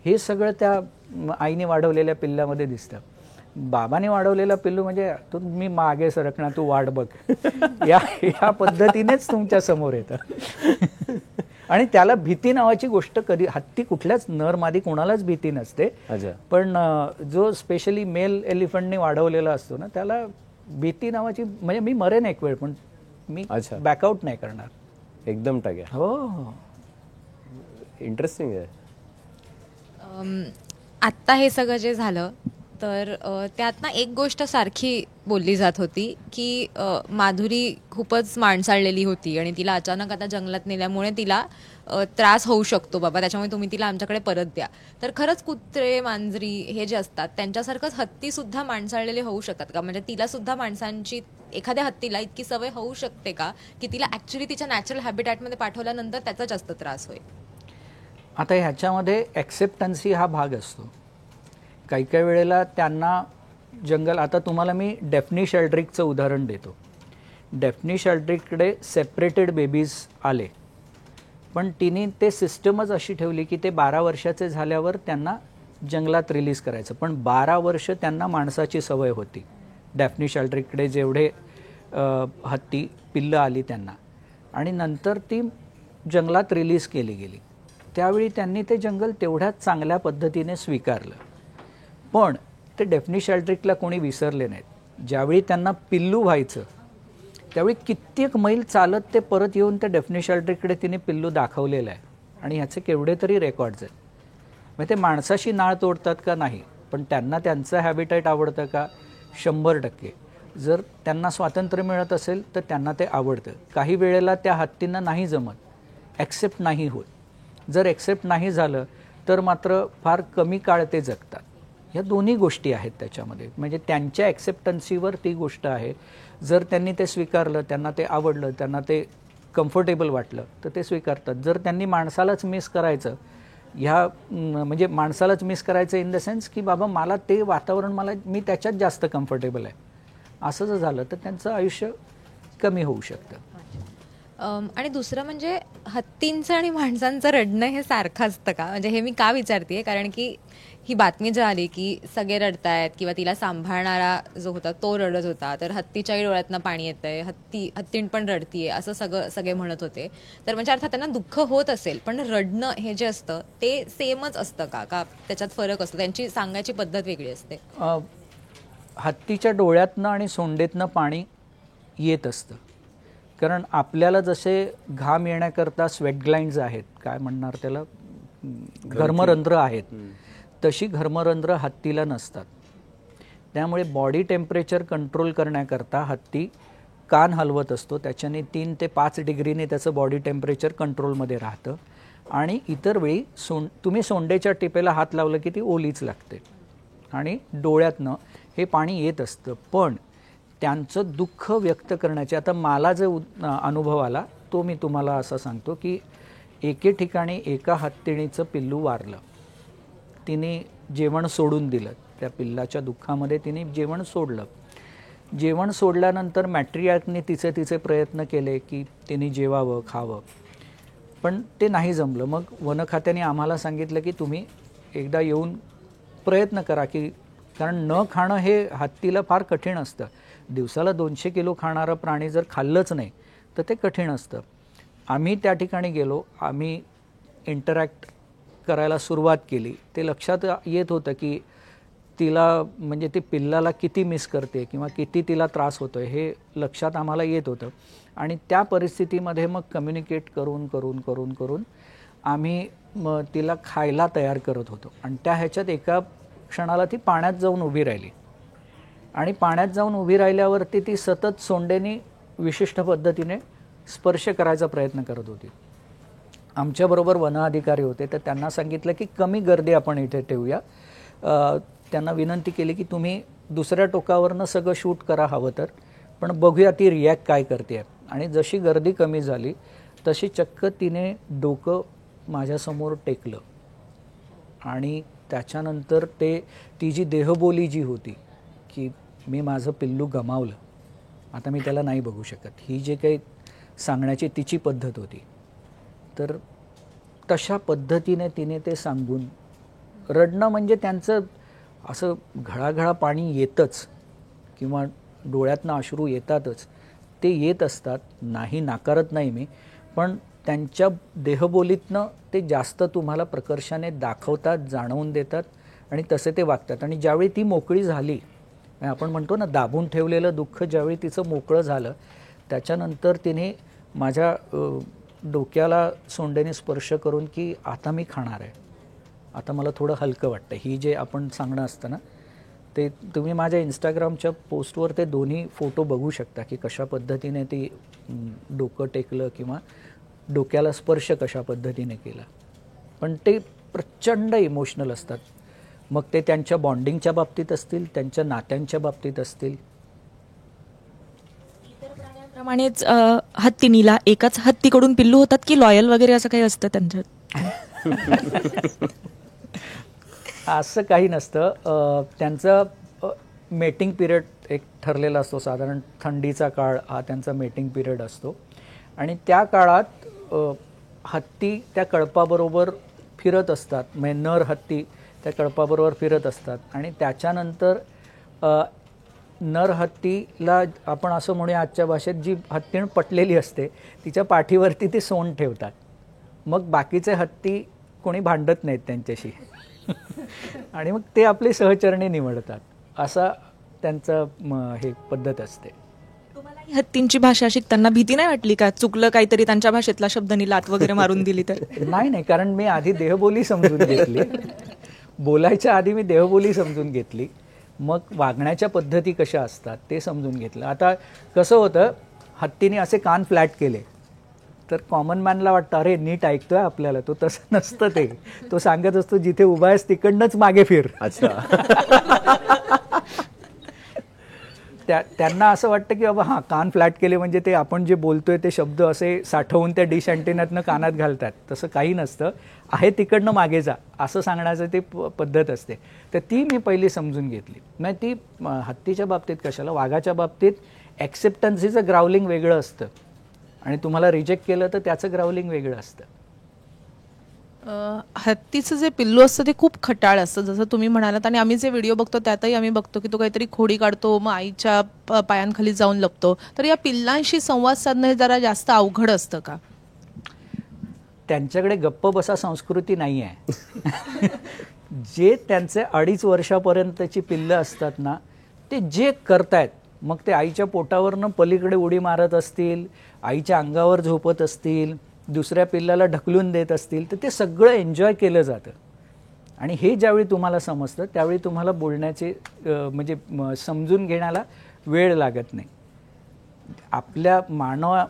हे सगळं त्या आईने वाढवलेल्या पिल्लामध्ये दिसतं. बाबाने वाढवलेला पिल्लू म्हणजे तू मी मागे सरकणार तू वाट बघ या पद्धतीनेच तुमच्या समोर येतं. आणि त्याला भीती नावाची गोष्ट कधी, हत्ती कुठल्याच नर मादी कोणालाच भीती नसते, पण जो स्पेशली मेल एलिफंटने वाढवलेला असतो ना त्याला भीती नावाची, म्हणजे मी मरेन एक वेळ पण मी बॅकआउट नाही करणार. एकदम टाक्या. हो, इंटरेस्टिंग आहे. आत्ता हे सगळं जे झालं तर त्यात ना एक गोष्ट सारखी बोलली जात होती की माधुरी खूपच माणसाळलेली होती आणि तिला अचानक आता जंगलात नेल्यामुळे तिला त्रास होऊ शकतो बाबा, त्याच्यामुळे तुम्ही तिला आमच्याकडे परत द्या. तर खरंच कुत्रे मांजरी हे जे असतात त्यांच्यासारखंच हत्ती सुद्धा माणसाळलेले होऊ शकतात का? म्हणजे तिला सुद्धा माणसांची, एखाद्या हत्तीला इतकी सवय होऊ शकते का की तिला ऍक्च्युली तिच्या नॅचरल हॅबिटॅटमध्ये पाठवल्यानंतर त्याचा जास्त त्रास होईल? आता ह्याच्यामध्ये ॲक्सेप्टन्सी हा भाग असतो. काही काही वेळेला त्यांना जंगल, आता तुम्हाला मी डेफ्नी शेल्ड्रिकचं उदाहरण देतो. डेफ्नी शेल्ड्रिककडे सेपरेटेड बेबीज आले, पण तिने ते सिस्टमच अशी ठेवली की ते 12 वर्षाचे झाल्यावर त्यांना जंगलात रिलीज करायचं. पण 12 वर्ष त्यांना माणसाची सवय होती. डेफ्नी शेल्ड्रिककडे जेवढे हत्ती पिल्लं आली त्यांना, आणि नंतर ती जंगलात रिलीज केली गेली. त्यावेळी त्यांनी ते जंगल तेवढ्याच चांगल्या पद्धतीने स्वीकारलं. पण ते डेफ्नी शेल्ड्रिकला कोणी विसरले नाहीत. ज्यावेळी त्यांना पिल्लू व्हायचं त्यावेळी कित्येक मैल चालत ते परत येऊन त्या डेफ्नी शेल्ड्रिककडे तिने पिल्लू दाखवलेलं आहे. आणि ह्याचे केवढे तरी रेकॉर्ड्स आहेत. मग ते माणसाशी नाळ तोडतात का नाही, पण त्यांना त्यांचं हॅबिटेट आवडतं का? 100%. जर त्यांना स्वातंत्र्य मिळत असेल तर त्यांना ते आवडतं. काही वेळेला त्या हत्तींना नाही जमत, ॲक्सेप्ट नाही होत. जर ॲक्सेप्ट नाही झालं तर मात्र फार कमी काळ ते जगतात. ह्या दोन्ही गोष्टी आहेत त्याच्यामध्ये. म्हणजे त्यांच्या ॲक्सेप्टन्सीवर ती गोष्ट आहे. जर त्यांनी ते स्वीकारलं, त्यांना ते आवडलं, त्यांना ते कम्फर्टेबल वाटलं तर ते स्वीकारतात. जर त्यांनी माणसालाच मिस करायचं, म्हणजे माणसालाच मिस करायचं इन द सेन्स की बाबा मला ते वातावरण, मी त्याच्यात जास्त कम्फर्टेबल आहे, असं जर झालं तर त्यांचं आयुष्य कमी होऊ शकतं. आणि दुसरं म्हणजे हत्तींचं आणि माणसांचं रडणं हे सारखं असतं का? म्हणजे हे मी का विचारते, कारण की ही बातमी जर आली की सगळे रडतायत किंवा तिला सांभाळणारा जो होता तो रडत होता, तर हत्तीच्याही डोळ्यातनं पाणी येतंय, हत्तीण पण रडतीये असं सगळे म्हणत होते. तर म्हणजे अर्थात त्यांना दुःख होत असेल, पण रडणं हे जे असतं ते सेमच असतं का त्याच्यात फरक असतो? त्यांची सांगायची पद्धत वेगळी असते? हत्तीच्या डोळ्यातनं आणि सोंडेतनं पाणी येत असतं. कारण आपल्याला जसे घाम येण्याकरता स्वेट ग्लँड्स आहेत, काय म्हणणार त्याला, घर्मरंध्र आहेत, तशी घर्मरंध्र हत्तीला नसतात. त्यामुळे बॉडी टेम्परेचर कंट्रोल करण्याकरता हत्ती कान हलवत असतो. त्याच्याने 3 ते 5 डिग्रीने त्याचं बॉडी टेम्परेचर कंट्रोलमध्ये राहतं. आणि इतर वेळी तुम्ही सोंडेच्या टिपेला हात लावलं की ती ओलीच लागते आणि डोळ्यातनं हे पाणी येत असतं. पण त्यांचं दुःख व्यक्त करण्याचे, आता मला जो अनुभव आला तो मी तुम्हाला असं सांगतो की एके ठिकाणी एका हत्तीणीचं पिल्लू वारलं. तिने जेवण सोडून दिलं. त्या पिल्लाच्या दुःखामध्ये तिने जेवण सोडलं. जेवण सोडल्यानंतर मॅट्रियार्कने तिचे प्रयत्न केले की तिने जेवावं, खावं, पण ते नाही जमलं. मग वन खात्याने आम्हाला सांगितलं की तुम्ही एकदा येऊन प्रयत्न करा, की कारण न खाणं हे हत्तीला फार कठीण असतं. दिवसाला 200 किलो खाणारा प्राणी जर खाल्लंच नाही तर ते कठीण असतं. आम्ही त्या ठिकाणी गेलो, आम्ही इंटरॅक्ट करायला सुरुवात केली. ते लक्षात येत होतं की तिला, म्हणजे ती पिल्लाला किती मिस करते किंवा किती तिला त्रास होतो हे लक्षात आम्हाला येत होतं. आणि त्या परिस्थितीमध्ये मग कम्युनिकेट करून आम्ही तिला खायला तयार करत होतो. आणि त्या ह्याच्यात एका क्षणाला ती पाण्यात जाऊन उभी राहिली. आणि पाण्यात जाऊन उभी राहिल्यावरती ती सतत सोंडेनी विशिष्ट पद्धतीने स्पर्श करायचा प्रयत्न करत होती. आमच्याबरोबर वन अधिकारी होते, तर त्यांना सांगितलं की कमी गर्दी आपण इथे ठेवूया. त्यांना विनंती केली की तुम्ही दुसऱ्या टोकावरनं सगळं शूट करा हवं तर, पण बघूया ती रिॲक्ट काय करते. आणि जशी गर्दी कमी झाली तशी चक्क तिने डोकं माझ्यासमोर टेकलं. आणि त्याच्यानंतर ती जी देहबोली जी होती की मी माझं पिल्लू गमावलं, आता मी त्याला नाही बघू शकत, ही जे काही सांगण्याची तिची पद्धत होती, तर तशा पद्धतीने तिने ते सांगून रडणं म्हणजे त्यांचं असं घळाघळा पाणी येतच किंवा डोळ्यातनं अश्रू येतातच, ते येत असतात, नाही नाकारत नाही मी, पण त्यांच्या देहबोलीतनं ते जास्त तुम्हाला प्रकर्षाने दाखवतात, जाणवून देतात आणि तसे ते वागतात. आणि ज्यावेळी ती मोकळी झाली, आपण म्हणतो ना दाबून ठेवलेलं दुःख ज्यावेळी तिचं मोकळं झालं, त्याच्यानंतर तिने माझ्या डोक्याला सोंडेने स्पर्श करून की आता मी खाणार आहे, आता मला थोडं हलकं वाटतं, ही जे आपण सांगणं असतं ना, ते तुम्ही माझ्या इंस्टाग्रामच्या पोस्टवर ते दोन्ही फोटो बघू शकता की कशा पद्धतीने ती डोकं टेकलं किंवा डोक्याला स्पर्श कशा पद्धतीने केला. पण ते प्रचंड इमोशनल असतात, मग ते त्यांच्या बॉन्डिंगच्या बाबतीत असतील, त्यांच्या नात्यांच्या बाबतीत असतील. प्रमाणेच हत्तीनीला एकाच हत्तीकडून पिल्लू होतात की लॉयल वगैरे असं काही असतं त्यांच्यात? असं काही नसतं. त्यांचं मेटिंग पिरियड एक ठरलेला असतो, साधारण थंडीचा काळ हा त्यांचा मेटिंग पिरियड असतो आणि त्या काळात हत्ती त्या कळपाबरोबर फिरत असतात, म्हणजे नर हत्ती त्या कळपाबरोबर फिरत असतात आणि त्याच्यानंतर नर हत्तीला आपण असं म्हणूया आजच्या भाषेत, जी हत्तीण पटलेली असते तिच्या पाठीवरती ते सोंड ठेवतात, मग बाकीचे हत्ती कोणी भांडत नाहीत त्यांच्याशी आणि मग ते आपले सहचरणी निवडतात, असा त्यांचं हे पद्धत असते. तुम्हाला हत्तींची भाषा शिकताना भीती नाही वाटली का, चुकलं काहीतरी त्यांच्या भाषेतला शब्दांनी लात वगैरे मारून दिली तर? नाही, कारण मी आधी देहबोली समजून घेतली, बोलायच्या आधी मी देहबोली समजून घेतली, मग वागण्याच्या पद्धती कशा असतात ते समजून घेतलं. आता कसं होतं, हत्तीने असे कान फ्लॅट केले तर कॉमन मॅनला वाटतं अरे नीट ऐकतोय आपल्याला, तो तसं नसतं, ते तो सांगत असतो जिथे उभा आहेस तिकडनंच मागे फिर. अच्छा. त्यांना असं वाटतं की बाबा हां कान फ्लॅट केले म्हणजे ते आपण जे बोलतोय ते शब्द असे साठवून त्या डिश अँटेनातनं कानात घालतात, तसं काही नसतं, आहे तिकडनं मागे जा असं सांगण्याचं ते पद्धत असते. तर ती मी पहिली समजून घेतली. मग ती हत्तीच्या बाबतीत कशाला, वाघाच्या बाबतीत ॲक्सेप्टन्सीचं ग्राउलिंग वेगळं असतं आणि तुम्हाला रिजेक्ट केलं तर त्याचं ग्राउलिंग वेगळं असतं. हत्तीचं जे पिल्लू असतं ते खूप खटाळ असतं, जसं तुम्ही म्हणालात, आणि आम्ही जे व्हिडिओ बघतो त्यातही आम्ही बघतो की तो काहीतरी खोडी काढतो, मग आईच्या पायांखाली जाऊन लपतो. तर या पिल्लांशी संवाद साधणं हे जरा जास्त अवघड असतं का? त्यांच्याकडे गप्प बसा संस्कृती नाही आहे. जे त्यांचे 2.5 वर्षापर्यंतची पिल्लं असतात ना, ते जे करतायत, मग ते आईच्या पोटावरनं पलीकडे उडी मारत असतील, आईच्या अंगावर झोपत असतील, दुसऱ्या पिल्लाला ढकलून देत असतील, तर ते सगळं एन्जॉय केलं जातं. आणि हे ज्यावेळी तुम्हाला समजतं त्यावेळी तुम्हाला बोलण्याचे म्हणजे समजून घेण्याला वेळ लागत नाही. आपल्या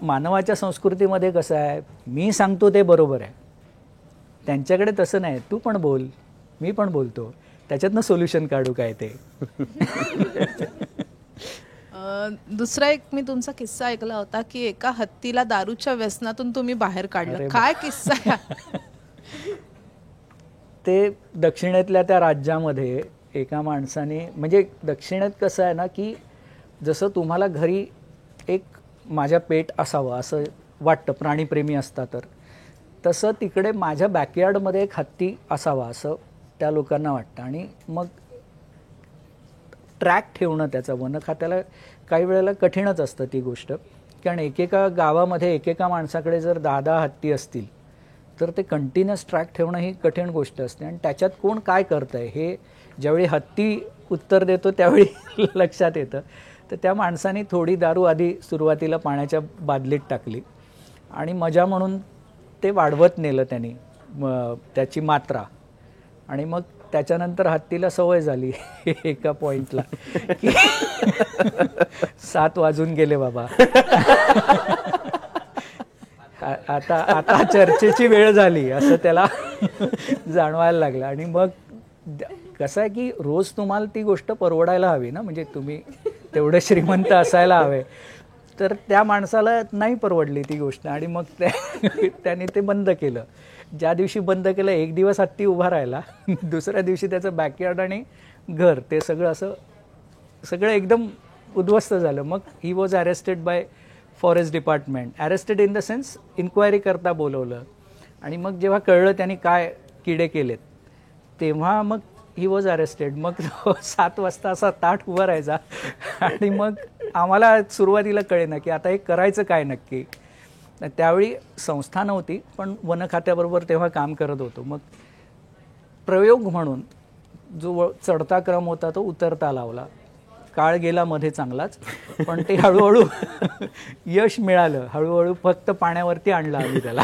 मानवाच्या संस्कृतीमध्ये कसं आहे, मी सांगतो ते बरोबर आहे, त्यांच्याकडे तसं नाही, तू पण बोल मी पण बोलतो, त्याच्यातनं सोल्युशन काढू काय ते. दुसरा एक मी तुमचा किस्सा ऐकला होता की एका हत्तीला दारूच्या व्यसनातून तुम्ही बाहेर काढलं, काय किस्सा आहे? ते दक्षिणेतल्या त्या राज्यामध्ये एका माणसाने, म्हणजे दक्षिणेत कसं आहे ना की जसं तुम्हाला घरी एक माझ्या पेट असावं असं वाटतं, प्राणीप्रेमी असता तर, तसं तिकडे माझ्या बॅकयार्डमध्ये एक हत्ती असावा असं त्या लोकांना वाटतं. आणि मग ट्रॅक ठेवणं त्याचा वन खात्याला काही वेळेला कठीणच असतं ती गोष्ट, कारण एकेका गावामध्ये एकेका माणसाकडे जर 10 हत्ती असतील तर ते कंटिन्युअस ट्रॅक ठेवणं ही कठीण गोष्ट असते. आणि त्याच्यात कोण काय करतं आहे हे ज्यावेळी हत्ती उत्तर देतो त्यावेळी लक्षात येतं. तर त्या माणसाने थोडी दारू आधी सुरुवातीला पाण्याच्या बादलीत टाकली आणि मजा म्हणून ते वाढवत नेलं त्यांनी त्याची मात्रा. आणि मग त्याच्यानंतर हत्तीला सवय झाली एका पॉइंटला की 7 वाजून गेले बाबा, आता चर्चेची वेळ झाली असं त्याला जाणवायला लागलं. आणि मग कसं आहे की रोज तुम्हाला ती गोष्ट परवडायला हवी ना, म्हणजे तुम्ही तेवढे श्रीमंत असायला हवे, तर त्या माणसाला नाही परवडली ती गोष्ट आणि मग त्याने ते बंद केलं. ज्या दिवशी बंद केलं एक दिवस हत्ती उभा राहिला, दुसऱ्या दिवशी त्याचं बॅकयार्ड आणि घर ते सगळं एकदम उद्ध्वस्त झालं. मग he was arrested by forest department, arrested in the sense inquiry करता बोलवलं. आणि मग जेव्हा कळलं त्यांनी काय किडे केलेत तेव्हा मग ही वॉज अरेस्टेड. मग 7 वाजता असा ताठ उभा राहायचा आणि मग आम्हाला सुरुवातीला कळेना की आता हे करायचं काय नक्की. त्यावेळी संस्था नव्हती, पण वन खात्याबरोबर तेव्हा काम करत होतो. मग प्रयोग म्हणून जो चढता क्रम होता तो उतरता लावला. काळ गेला मध्ये चांगलाच, पण ते हळूहळू यश मिळालं. हळूहळू फक्त पाण्यावरती आणलं आम्ही त्याला.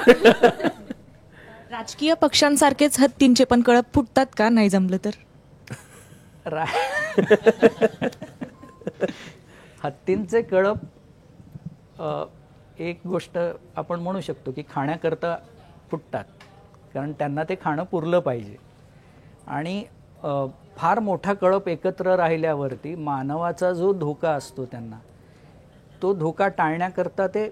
राजकीय पक्षांसारखेच हत्तींचे पण कळप फुटतात का नाही जमलं तर? हत्तींचे कळप एक गोष्ट आपण म्हणू शकतो की खाण्याकरता फुटतात, कारण त्यांना ते खाणं पुरलं पाहिजे. आणि फार मोठा कळप एकत्र राहिल्यावरती मानवाचा जो धोका असतो त्यांना, तो धोका टाळण्याकरता ते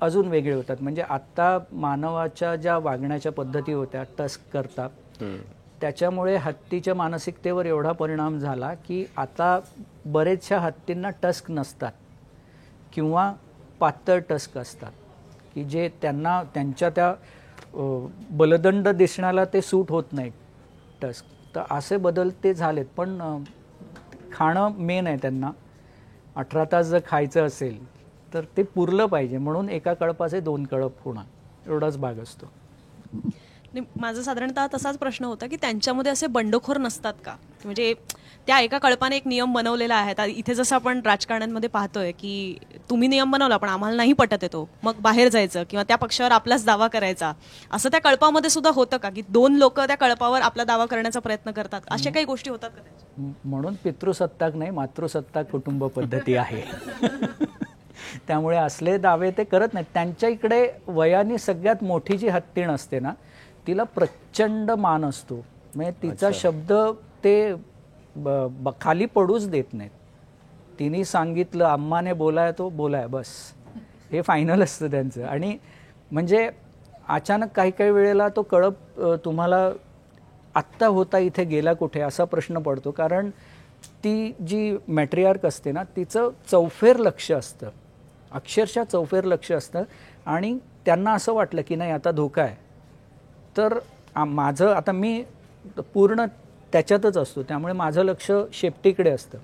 अजून वेगळे होतात. म्हणजे आत्ता मानवाच्या ज्या वागण्याच्या पद्धती होत्या टस्क करता, त्याच्यामुळे हत्तीच्या मानसिकतेवर एवढा परिणाम झाला की आता बरेचशा हत्तींना टस्क नसतात किंवा पातळ टस्क असतात की जे त्यांना त्यांच्या त्या बलदंड दिसण्याला ते सूट होत नाहीत टस्क. तर असे बदल ते झालेत. पण खाणं मेन आहे त्यांना. 18 तास जर खायचं असेल तर ते पुरलं पाहिजे, म्हणून एका कळपाचे 2 कळप होणार, एवढाच भाग असतो. माझा साधारणतः तसाच प्रश्न होता की त्यांच्यामध्ये असे बंडखोर नसतात का? म्हणजे त्या एका कळपाने एक नियम बनवलेला आहे. आता इथे जसं आपण राजकारण्यांमध्ये पाहतोय की तुम्ही नियम बनवला पण आम्हाला नाही पटत येतो, मग बाहेर जायचं किंवा त्या पक्षावर आपलाच दावा करायचा, असं त्या कळपामध्ये सुद्धा होतं का की 2 लोक त्या कळपावर आपला दावा करण्याचा प्रयत्न करतात? अशा काही गोष्टी होतात का? म्हणून पितृसत्ताक नाही, मातृसत्ताक कुटुंब पद्धती आहे. त्यामुळे असले दावे ते करत नाहीत. त्यांच्या इकडे वयाने सगळ्यात मोठी जी हत्तीण असते ना, तिला प्रचंड मान असतो. म्हणजे तिचा शब्द ते खाली पडूच देत नाहीत. तिने सांगितलं अम्माने बोलाय तो बोलाय, बस हे फायनल असतं त्यांचं. आणि म्हणजे अचानक काही काही वेळेला तो कळप तुम्हाला आत्ता होता इथे गेला कुठे असा प्रश्न पडतो. कारण ती जी मॅट्रियार्क असते ना, तिचं चौफेर लक्ष असतं, अक्षरशः चौफेर लक्ष असतं. आणि त्यांना असं वाटलं की नाही आता धोका आहे, तर माझं आता मी पूर्ण त्याच्यातच असतो, त्यामुळे माझं लक्ष शेपटीकडे असतं.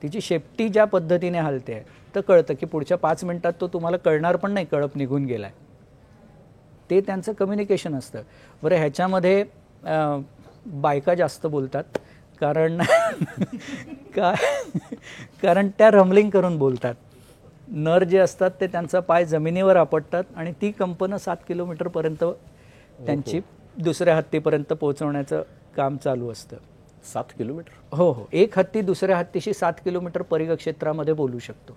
तिची शेपटी ज्या पद्धतीने हलते आहे तर कळतं की पुढच्या 5 मिनिटात तो तुम्हाला कळणार पण नाही कळप निघून गेला आहे. ते त्यांचं कम्युनिकेशन असतं. बरं, ह्याच्यामध्ये बायका जास्त बोलतात, कारण त्या रमलिंग करून बोलतात. नर जे असतात ते त्यांचा पाय जमिनीवर आपटतात आणि ती कंपनं 7 किलोमीटरपर्यंत त्यांची दुसऱ्या हत्तीपर्यंत पोहोचवण्याचं काम चालू असतं. 7 किलोमीटर? हो हो. एक हत्ती दुसऱ्या हत्तीशी 7 किलोमीटर परिघ क्षेत्रामध्ये बोलू शकतो,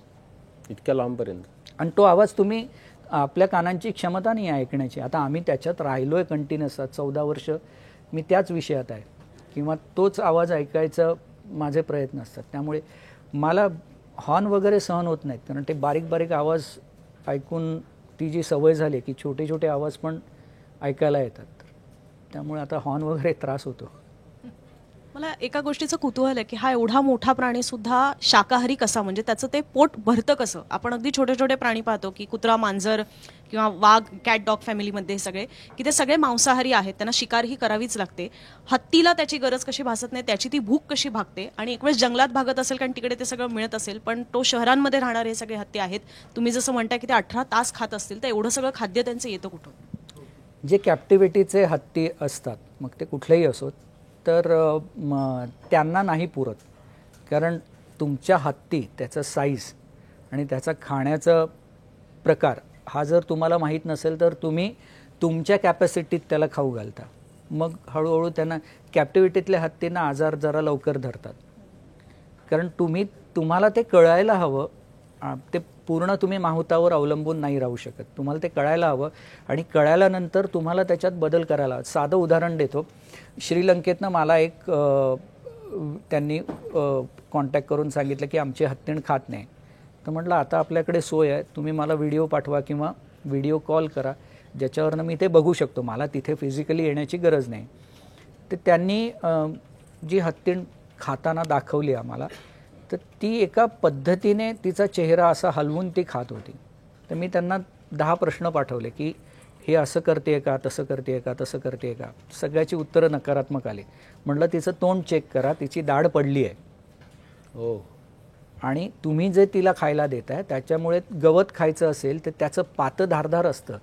इतक्या लांबपर्यंत. आणि तो आवाज तुम्ही आपल्या कानांची क्षमता नाही ऐकण्याची. आता आम्ही त्याच्यात राहिलोय कंटिन्युअस 14 वर्ष, मी त्याच विषयात आहे किंवा तोच आवाज ऐकायचा माझे प्रयत्न असतात. त्यामुळे मला हॉर्न वगैरे सहन होत नाहीत, कारण ते बारीक बारीक आवाज ऐकून ती जी सवय झाली की छोटे छोटे आवाज पण ऐकायला येतात. त्यामुळे आता हॉर्न वगैरे त्रास होतो. मला एका गोष्टीचं कुतूहल आहे की हा एवढा मोठा प्राणी सुद्धा शाकाहारी कसा, म्हणजे त्याचं ते पोट भरतं कसं? आपण अगदी छोटे छोटे प्राणी पाहतो की कुत्रा, मांजर किंवा वाघ, कॅट डॉग फॅमिलीमध्ये सगळे की ते सगळे मांसाहारी आहेत, त्यांना शिकार ही करावीच लागते. हत्तीला त्याची गरज कशी भासत नाही, त्याची ती भूक कशी भागते? आणि एक वेळेस जंगलात भागत असेल कारण तिकडे ते सगळं मिळत असेल, पण तो शहरांमध्ये राहणारे हे सगळे हत्ती आहेत. तुम्ही जसं म्हणताय की ते 18 तास खात असतील, तर एवढं सगळं खाद्य त्यांचं येतं कुठून? जे कॅप्टिव्हिटीचे हत्ती असतात, मग ते कुठलेही असोत, तर त्यांना नाही पुरत. कारण तुमच्या हत्ती, त्याचं साईज आणि त्याचा खाण्याचा प्रकार हा जर तुम्हाला माहीत नसेल तर तुम्ही तुमच्या कॅपॅसिटीत त्याला खाऊ घालता. मग हळूहळू त्यांना कॅप्टिव्हिटीतल्या हत्तींना आजार जरा लवकर धरतात. कारण तुम्हाला ते कळायला हवं. ते पूर्ण तुम्ही माहुतावर अवलंबून नाही राहू शकत. तुम्हाला ते कळायला हवं आणि कळाल्यानंतर तुम्हाला त्याच्यात बदल करायला हवं. साधं उदाहरण देतो. श्रीलंकेतनं मला एक त्यांनी कॉन्टॅक्ट करून सांगितलं की आमची हत्तीण खात नाही. तर म्हटलं आता आपल्याकडे सोय आहे, तुम्ही मला व्हिडिओ पाठवा किंवा व्हिडिओ कॉल करा ज्याच्यावरनं मी ते बघू शकतो, मला तिथे फिजिकली येण्याची गरज नाही. तर त्यांनी जी हत्तीण खाताना दाखवली आम्हाला, तर ती एका पद्धतीने तिचा चेहरा असा हलवून ती खात होती. तर मी त्यांना 10 प्रश्न पाठवले की हे असं करते का, तसं करते का, तसं करते का, सगळ्याची उत्तरं नकारात्मक आली. म्हटलं तिचं तोंड चेक करा, तिची दाढ पडली आहे. हो. आणि तुम्ही जे तिला खायला देताय त्याच्यामुळे गवत खायचं असेल तर त्याचं पातं धारदार असतं,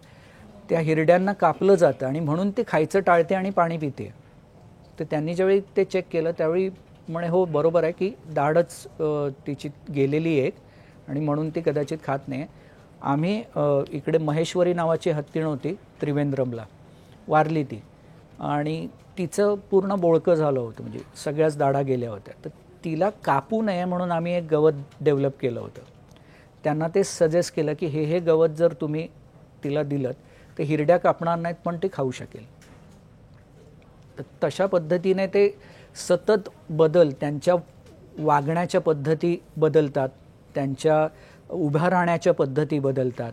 त्या हिरड्यांना कापलं जातं आणि म्हणून ते खायचं टाळते आणि पाणी पिते. तर त्यांनी ज्यावेळी ते चेक केलं त्यावेळी म्हणे हो बरोबर आहे की दाढच तिची गेलेली आहे आणि म्हणून ती कदाचित खात नाही. आम्ही इकडे महेश्वरी नावाची हत्तीण होती त्रिवेंद्रमला, वारली ती, आणि तिचं पूर्ण बोळकं झालं होतं, म्हणजे सगळ्याच दाढा गेल्या होत्या. तर तिला कापू नये म्हणून आम्ही एक गवत डेव्हलप केलं होतं. त्यांना ते सजेस्ट केलं की हे गवत जर तुम्ही तिला दिलं तर हिरड्या कापणार नाहीत पण ती खाऊ शकेल. तर तशा पद्धतीने ते सतत त्यांच्या वागण्याच्या पद्धती बदलतात, त्यांच्या उभ्या राहण्याच्या पद्धती बदलतात,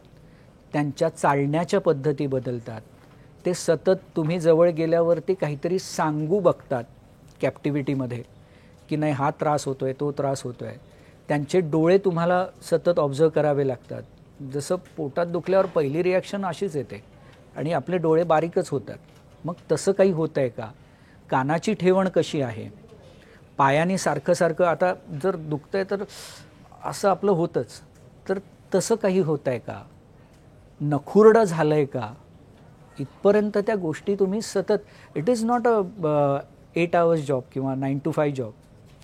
त्यांच्या चालण्याच्या पद्धती बदलतात. ते सतत तुम्ही जवळ गेल्यावरती काहीतरी सांगू बघतात कॅप्टिव्हिटीमध्ये की नाही हा त्रास होतोय, तो त्रास होतोय. त्यांचे डोळे तुम्हाला सतत ऑब्झर्व करावे लागतात. जसं पोटात दुखल्यावर पहिली रिॲक्शन अशीच येते आणि आपले डोळे बारीकच होतात. मग तसं काही होतं आहे का, कानाची ठेवण कशी आहे, पायाने सारखं सारखं आता जर दुखतंय तर असं आपलं होतंच, तर तसं काही होतं आहे का, नखुरडं झालं आहे का, इथपर्यंत त्या गोष्टी तुम्ही सतत. It is not a 8 hours job किंवा 9 to 5 जॉब.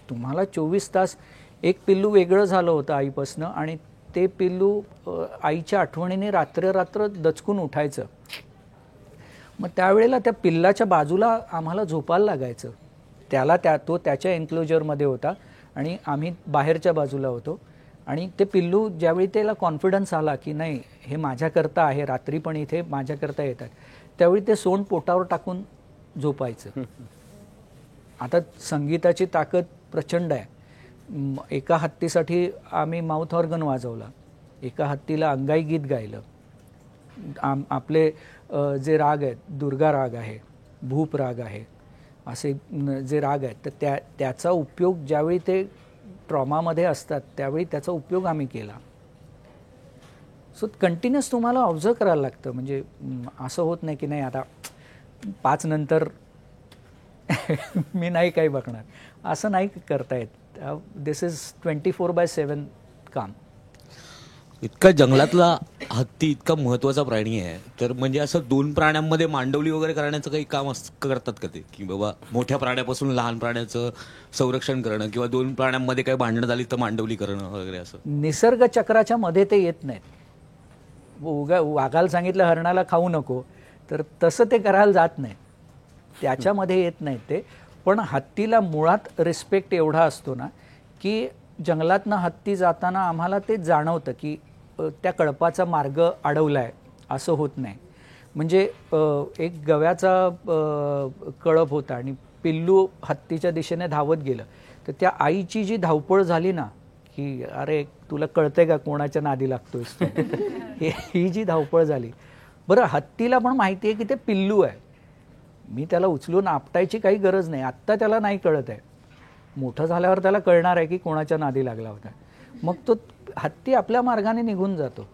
तुम्हाला 24 तास. एक पिल्लू वेगळं झालं होतं आईपासनं आणि ते पिल्लू आईच्या आठवणीने रात्र दचकून उठायचं. मग त्यावेळेला त्या पिल्लाच्या बाजूला आम्हाला झोपायला लागायचं. त्याला तो त्याच्या एन्क्लोजरमध्ये होता आणि आम्ही बाहेरच्या बाजूला होतो. आणि ते पिल्लू ज्यावेळी त्याला कॉन्फिडन्स आला की नाही हे माझ्याकरता आहे, रात्री पण इथे माझ्याकरता येतात, त्यावेळी ते सोंड पोटावर टाकून झोपायचं. आता संगीताची ताकद प्रचंड आहे. एका हत्तीसाठी आम्ही माउथ ऑर्गन वाजवला, एका हत्तीला अंगाई गीत गायलं. आपले जे राग आहेत, दुर्गा राग आहे, भूप राग आहे, असे जे राग आहेत, तर त्याचा उपयोग ज्यावेळी ते ट्रॉमामध्ये असतात त्यावेळी त्याचा उपयोग आम्ही केला. सो कंटिन्युअस तुम्हाला ऑब्झर्व करायला लागतं. म्हणजे असं होत नाही की नाही आता 5 नंतर मी नाही काही बघणार, असं नाही करता येत. दिस इज 24/7 काम. इतका जंगलातला हत्ती इतका महत्वाचा प्राणी आहे, तर म्हणजे असं 2 प्राण्यांमध्ये मांडवली वगैरे करण्याचं काही काम करतात का ते, की बाबा मोठ्या प्राण्यापासून लहान प्राण्याचं संरक्षण करणं किंवा 2 प्राण्यांमध्ये काही भांडणं झाली तर मांडवली करणं वगैरे असं? निसर्ग चक्राच्या मध्ये ते येत नाहीत. वाघाला सांगितलं हरणाला खाऊ नको, तर तसं ते करायला जात नाही, त्याच्यामध्ये येत नाहीत ते. पण हत्तीला मुळात रिस्पेक्ट एवढा असतो ना की जंगलातनं हत्ती जाताना आम्हाला ते जाणवतं की त्या कळपाचा मार्ग अडवलाय, असं होत नाही. म्हणजे एक गव्याचा कळप होता आणि पिल्लू हत्तीच्या दिशेने धावत गेलं, तर त्या आईची जी धावपळ झाली ना की अरे तुला कळतंय का कोणाच्या नादी लागतोयस तू, ही जी धावपळ झाली. बरं, हत्तीला पण माहिती आहे की ते पिल्लू आहे, मी त्याला उचलून आपटायची काही गरज नाही. आत्ता त्याला नाही कळत आहे, मोठं झाल्यावर त्याला कळणार आहे की कोणाच्या नादी लागला होता. मग तो हत्ती आपल्या मार्गाने निघून जातो.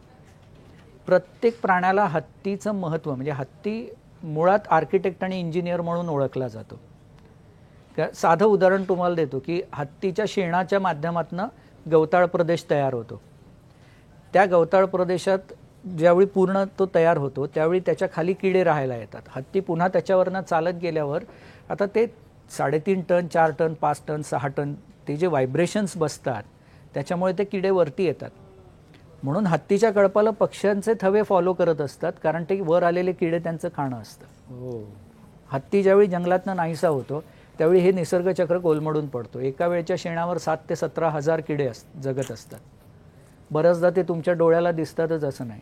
प्रत्येक प्राण्याला हत्तीचं महत्त्व, म्हणजे हत्ती मुळात आर्किटेक्ट आणि इंजिनियर म्हणून ओळखला जातो. साधं उदाहरण तुम्हाला देतो की हत्तीच्या शेणाच्या माध्यमातून गवताळ प्रदेश तयार होतो. त्या गवताळ प्रदेशात ज्यावेळी पूर्ण तो तयार होतो त्यावेळी त्याच्या खाली किडे राहायला येतात. हत्ती पुन्हा त्याच्यावरनं चालत गेल्यावर आता ते 3.5 टन 4 टन 5 टन 6 टन ते जे व्हायब्रेशन्स बसतात त्याच्यामुळे ते किडे वरती येतात. म्हणून हत्तीच्या कळपाला पक्ष्यांचे थवे फॉलो करत असतात, कारण ते वर आलेले किडे त्यांचं खाणं असतं. हत्ती ज्यावेळी जंगलातनं नाहीसा होतो त्यावेळी हे निसर्गचक्र कोलमडून पडतो. एका वेळच्या शेणावर 7 ते 17 हजार किडे जगत असतात. बऱ्याचदा ते तुमच्या डोळ्याला दिसतातच असं नाही.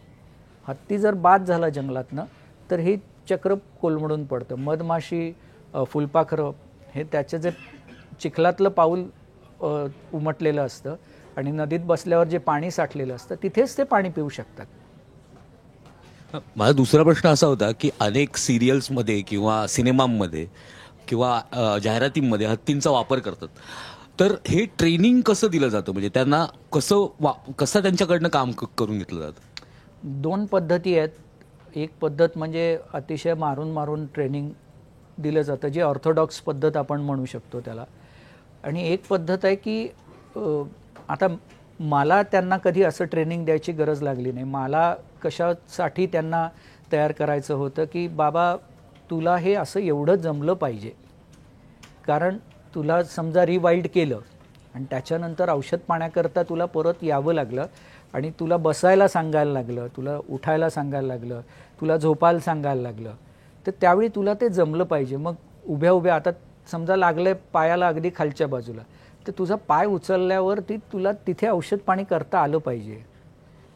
हत्ती जर बाद झाला जंगलातनं तर हे चक्र कोलमडून पडतं. मधमाशी, फुलपाखरं हे त्याचे जे चिखलातलं पाऊल उमटलेलं असतं आणि नदीत बसल्यावर जे पाणी साठलेलं असतं तिथेच ते पाणी पिऊ शकतात. माझा दुसरा प्रश्न असा होता की अनेक सिरियल्समध्ये किंवा सिनेमांमध्ये किंवा जाहिरातींमध्ये हत्तींचा वापर करतात, तर हे ट्रेनिंग कसं दिलं जातं, म्हणजे त्यांना कसं त्यांच्याकडनं काम करून घेतलं जातं? 2 पद्धती आहेत. एक पद्धत म्हणजे अतिशय मारून मारून ट्रेनिंग दिलं जातं, जी ऑर्थोडॉक्स पद्धत आपण म्हणू शकतो त्याला. आणि एक पद्धत आहे की आता मला त्यांना कधी असं ट्रेनिंग द्यायची गरज लागली नाही. मला कशासाठी त्यांना तयार करायचं होतं की बाबा तुला हे असं एवढं जमलं पाहिजे, कारण तुला समजा रिवाइल्ड केलं आणि त्याच्यानंतर औषध पाण्याकरता तुला परत यावं लागलं आणि तुला बसायला सांगायला लागलं, तुला उठायला सांगायला लागलं, तुला झोपायला सांगायला लागलं, तर त्यावेळी तुला ते जमलं पाहिजे. मग उभ्या उभ्या आता समजा लागलंय पायाला अगदी खालच्या बाजूला, तर तुझा पाय उचलल्यावरती तुला तिथे औषध पाणी करता आलं पाहिजे.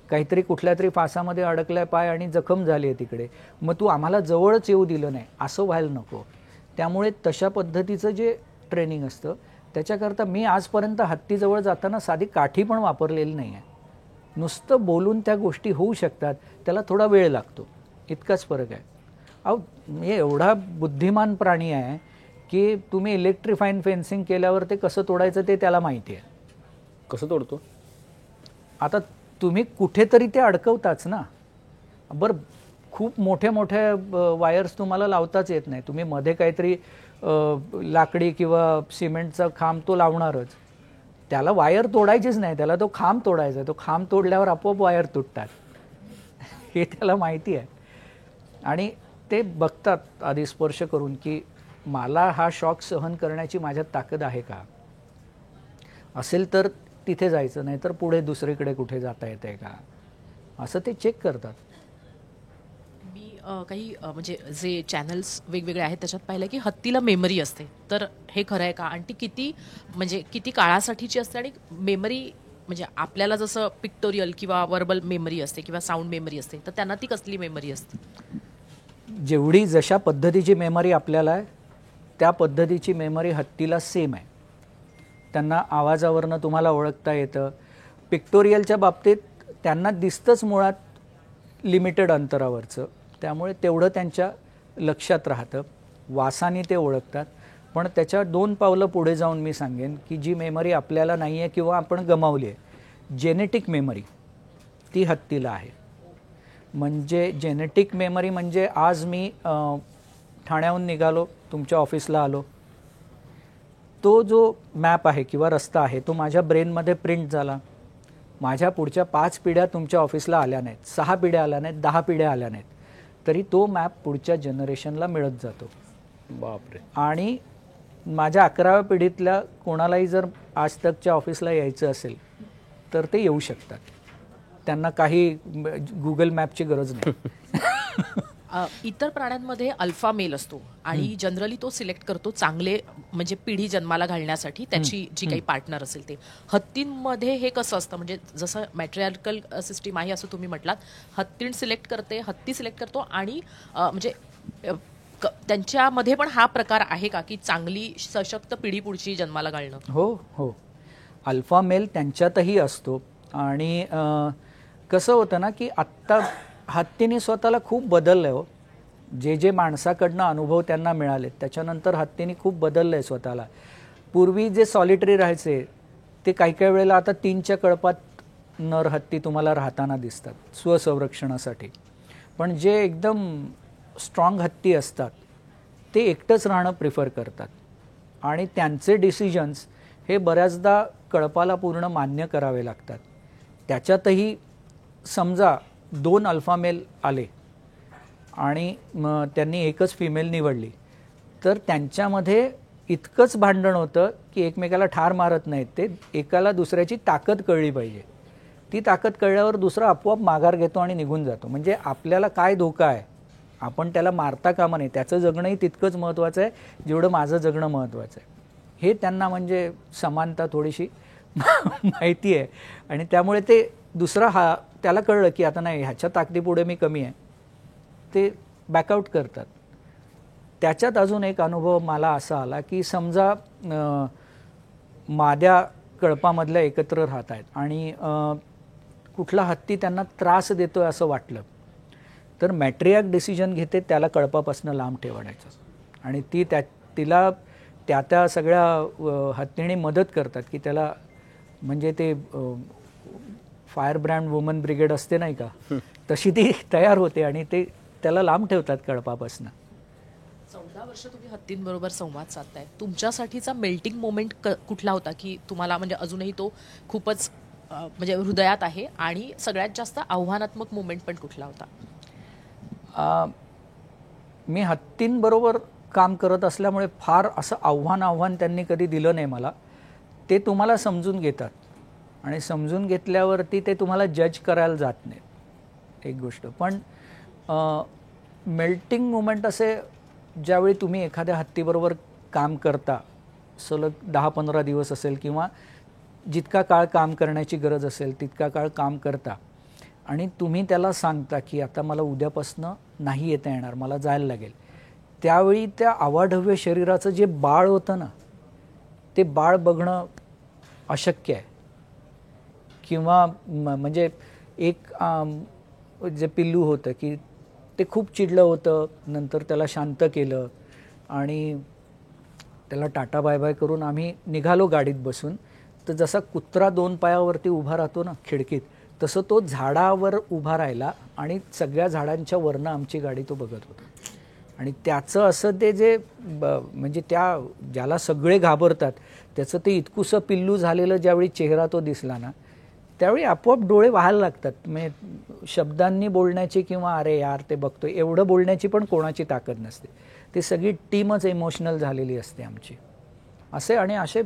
काहीतरी कुठल्या तरी फासामध्ये अडकलाय पाय आणि जखम झाली आहे तिकडे, मग तू आम्हाला जवळच येऊ दिलं नाही, असं व्हायला नको. त्यामुळे तशा पद्धतीचं जे ट्रेनिंग असतं त्याच्याकरता मी आजपर्यंत हत्तीजवळ जाताना साधी काठी पण वापरलेली नाही आहे. नुसतं बोलून त्या गोष्टी होऊ शकतात, त्याला थोडा वेळ लागतो, इतकाच फरक आहे. अहो हे एवढा बुद्धिमान प्राणी आहे की तुम्ही इलेक्ट्रिफाईन फेन्सिंग केल्यावर ते कसं तोडायचं ते त्याला माहिती आहे. कसं तोडतो? आता तुम्ही कुठेतरी ते अडकवताच ना. बरं, खूप मोठ्या मोठ्या वायर्स तुम्हाला लावताच येत नाही. तुम्ही मध्ये काहीतरी लाकडी किंवा सिमेंटचा खांब तो लावणारच, त्याला वायर तोडायचीच नाही, त्याला तो खांब तोडायचा. तो खांब तोडल्यावर आपोआप वायर तुटतात, हे त्याला माहिती आहे. आणि ते बघतात आधी स्पर्श करून की मला हा शॉक सहन करण्याची माझ्यात ताकद आहे का. असेल तर तिथे जायचं, नाही तर पुढे दुसरीकडे कुठे जाता येतंय का, असं ते चेक करतात. मी काही म्हणजे जे चॅनल्स वेगवेगळे आहेत त्याच्यात पाहिलं की हत्तीला मेमरी असते, तर हे खरं आहे का? आणि ती किती काळासाठीची असते? आणि मेमरी म्हणजे आपल्याला जसं पिक्टोरियल किंवा वर्बल मेमरी असते किंवा साऊंड मेमरी असते, तर त्यांना ती कसली मेमरी असते? जेवढी जशा पद्धतीची मेमरी आपल्याला आहे त्या पद्धतीची मेमरी हत्तीला सेम आहे. त्यांना आवाजावरनं तुम्हाला ओळखता येतं. पिक्टोरियलच्या बाबतीत त्यांना दिसतंच मुळात लिमिटेड अंतरावरचं, त्यामुळे तेवढं त्यांच्या लक्षात राहतं. वासाने ते ओळखतात. पण त्याच्या 2 पावलं पुढे जाऊन मी सांगेन की जी मेमरी आपल्याला नाही आहे किंवा आपण गमावली आहे, जेनेटिक मेमरी, ती हत्तीला आहे. म्हणजे जेनेटिक मेमरी म्हणजे आज मी ठाण्याहून निघालो, तुमच्या ऑफिसला आलो, तो जो मॅप आहे किंवा रस्ता आहे तो माझ्या ब्रेनमध्ये प्रिंट झाला. माझ्या पुढच्या 5 पिढ्या तुमच्या ऑफिसला आल्या नाहीत, 6 पिढ्या आल्या नाहीत, 10 पिढ्या आल्या नाहीत, तरी तो मॅप पुढच्या जनरेशनला मिळत जातो. बापरे. आणि माझ्या 11व्या पिढीतल्या कोणालाही जर आज तकच्या ऑफिसला यायचं असेल तर ते येऊ शकतात. त्यांना काही गुगल मॅपची गरज नाही. इतर प्राण्यांमध्ये अल्फा मेल असतो आणि जनरली तो सिलेक्ट करतो चांगले म्हणजे पिढी जन्माला घालण्यासाठी त्याची जी काही पार्टनर असेल ते. हत्तींमध्ये हे कसं असतं? म्हणजे जसं मॅट्रियार्कल सिस्टीम आहे असं तुम्ही म्हटलात, हत्ती सिलेक्ट करतो आणि म्हणजे त्यांच्यामध्ये पण हा प्रकार आहे का की चांगली सशक्त पिढी पुढची जन्माला घालणं? हो हो, अल्फा मेल त्यांच्यातही असतो. आणि कसं होतं ना की आत्ता हत्तीने स्वतःला खूप बदललं आहे हो. जे माणसाकडनं अनुभव त्यांना मिळाले त्याच्यानंतर हत्तीने खूप बदललं आहे स्वतःला. पूर्वी जे सॉलिटरी राहायचे ते काही वेळेला आता 3च्या कळपात नर हत्ती तुम्हाला राहताना दिसतात स्वसंरक्षणासाठी. पण जे एकदम स्ट्रॉंग हत्ती असतात ते एकटंच राहणं प्रिफर करतात आणि त्यांचे डिसिजन्स हे बऱ्याचदा कळपाला पूर्ण मान्य करावे लागतात. त्याच्यातही समजा 2 अल्फा मेल आले आणि त्यांनी एकच फिमेल निवडली तर त्यांच्यामध्ये इतकंच भांडण होतं की एकमेकाला ठार मारत नाहीत ते, एकाला दुसऱ्याची ताकद कळली पाहिजे. ती ताकद कळल्यावर दुसरा आपोआप माघार घेतो आणि निघून जातो. म्हणजे आपल्याला काय धोका आहे आपण त्याला मारता कामा नये, त्याचं जगणंही तितकंच महत्त्वाचं आहे जेवढं माझं जगणं महत्त्वाचं आहे. हे त्यांना म्हणजे समानता थोडीशी माहिती आहे आणि त्यामुळे ते दुसरा त्याला कळलं की आता नाही ह्याच्या ताकदीपुढे मी कमी आहे, ते बॅकआउट करतात. त्याच्यात अजून एक अनुभव मला असा आला की समजा माद्या कळपामधल्या एकत्र राहत आहेत आणि कुठला हत्ती त्यांना त्रास देतोय असं वाटलं तर मॅट्रियार्क डिसिजन घेते त्याला कळपापासून लांब ठेवायचं आणि तिला त्या सगळ्या हत्तीने मदत करतात की त्याला म्हणजे ते फायर ब्रँड वुमन ब्रिगेड असते नाही का, तशी ती तयार होते आणि ते त्याला लांब ठेवतात कळपापासून. 14 वर्ष तुम्ही हत्तींबरोबर संवाद साधताय, तुमच्यासाठीचा मेल्टिंग मोमेंट कुठला होता की तुम्हाला म्हणजे अजूनही तो खूपच म्हणजे हृदयात आहे, आणि सगळ्यात जास्त आव्हानात्मक मोमेंट पण कुठला होता? मी हत्तींबरोबर काम करत असल्यामुळे फार असं आव्हान त्यांनी कधी दिलं नाही मला. ते तुम्हाला समजून घेतात आणि समजून घेतल्यावरती ते तुम्हाला जज करायला जात नाहीत, एक गोष्ट. पण मेल्टिंग मोमेंट असे ज्यावेळी तुम्ही एखाद्या हत्तीबरोबर काम करता, सलग 10-15 दिवस असेल किंवा जितका काळ काम करण्याची गरज असेल तितका काळ काम करता, आणि तुम्ही त्याला सांगता की आता मला उद्यापासनं नाही येता येणार, मला जायला लागेल, त्यावेळी त्या अवाढव्य शरीराचं जे बाळ होतं ना, ते बाळ बघणं अशक्य आहे. किंवा म्हणजे एक जे पिल्लू होतं की ते खूप चिडलं होतं, नंतर त्याला शांत केलं आणि त्याला टाटा बाय बाय करून आम्ही निघालो गाडीत बसून. तर जसा कुत्रा 2 पायावरती उभा राहतो ना खिडकीत, तसं तो झाडावर उभा राहिला आणि सगळ्या झाडांच्या वरनं आमची गाडी तो बघत होता. आणि त्याचं असं ते जे म्हणजे त्या ज्याला सगळे घाबरतात त्याचं ते इतकुसं पिल्लू झालेलं ज्यावेळी चेहरा तो दिसला ना, त्यावेळी आपोआप डोळे वाहायला लागतात. म्हणजे शब्दांनी बोलण्याची किंवा अरे यार ते बघतोय एवढं बोलण्याची पण कोणाची ताकद नसते. ती सगळी टीमच इमोशनल झालेली असते आमची. असे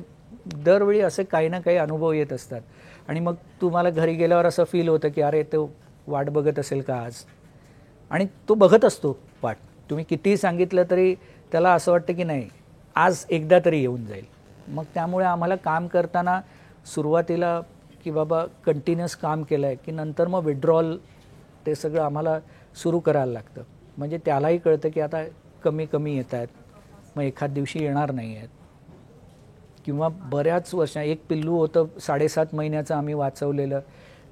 दरवेळी असे काही ना काही अनुभव येत असतात. आणि मग तुम्हाला घरी गेल्यावर असं फील होतं की अरे तो वाट बघत असेल का आज, आणि तो बघत असतो वाट. तुम्ही कितीही सांगितलं तरी त्याला असं वाटतं की नाही आज एकदा तरी येऊन जाईल. मग त्यामुळे आम्हाला काम करताना सुरुवातीला की बाबा कंटिन्युअस काम केलं आहे की नंतर मग विड्रॉल ते सगळं आम्हाला सुरू करायला लागतं. म्हणजे त्यालाही कळतं की आता कमी कमी येत आहेत, मग एखाद दिवशी येणार नाही आहेत. किंवा बऱ्याच वर्षा एक पिल्लू होतं 7.5 महिन्याचं आम्ही वाचवलेलं,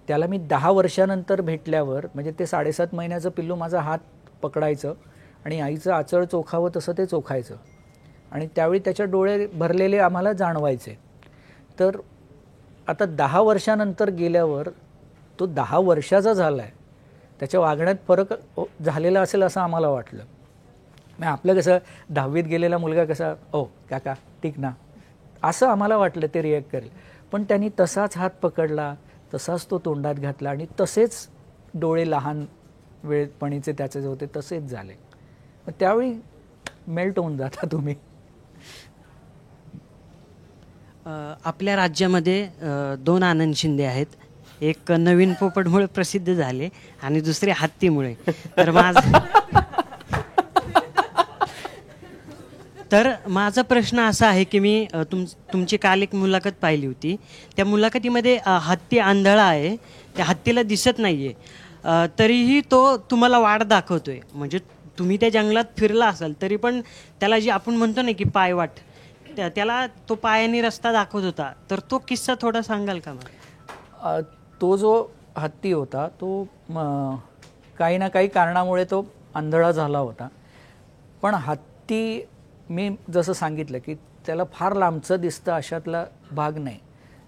त्याला मी 10 वर्षानंतर भेटल्यावर म्हणजे ते 7.5 महिन्याचं पिल्लू माझा हात पकडायचं आणि आईचं आचळ चोखावं तसं ते चोखायचं, आणि त्यावेळी त्याच्या डोळे भरलेले आम्हाला जाणवायचे. तर आता 10 वर्षानंतर गेल्यावर तो 10 वर्षाचा झाला आहे, त्याच्या वागण्यात फरक झालेला असेल असं आम्हाला वाटलं. मग आपलं कसं 10वीत गेलेला मुलगा कसा ओ काका ठीक ना असं आम्हाला वाटलं ते रिॲक्ट करेल. पण त्यांनी तसाच हात पकडला, तसाच तो तोंडात घातला आणि तसेच डोळे लहान वेळपणीचे त्याचे जे होते तसेच झाले. मग त्यावेळी मेल्ट होऊन जाता तुम्ही. आपल्या राज्यामध्ये 2 आनंद शिंदे आहेत. एक नवीन पोपटमुळे प्रसिद्ध झाले आणि दुसरे हत्तीमुळे. तर माझा प्रश्न असा आहे की मी तुमची काल एक मुलाखत पाहिली होती. त्या मुलाखतीमध्ये हत्ती आंधळा आहे, त्या हत्तीला दिसत नाहीये, तरीही तो तुम्हाला वाट दाखवतोय. म्हणजे तुम्ही त्या जंगलात फिरला असाल तरी पण त्याला जी आपण म्हणतो ना की पायवाट, त्याला तो पायाने रस्ता दाखवत होता. तर तो किस्सा थोडा सांगाल का मला? तो जो हत्ती होता तो काही ना काही कारणामुळे तो आंधळा झाला होता. पण हत्ती मी जसं सांगितलं की त्याला फार लांबचं दिसतं अशातला भाग नाही.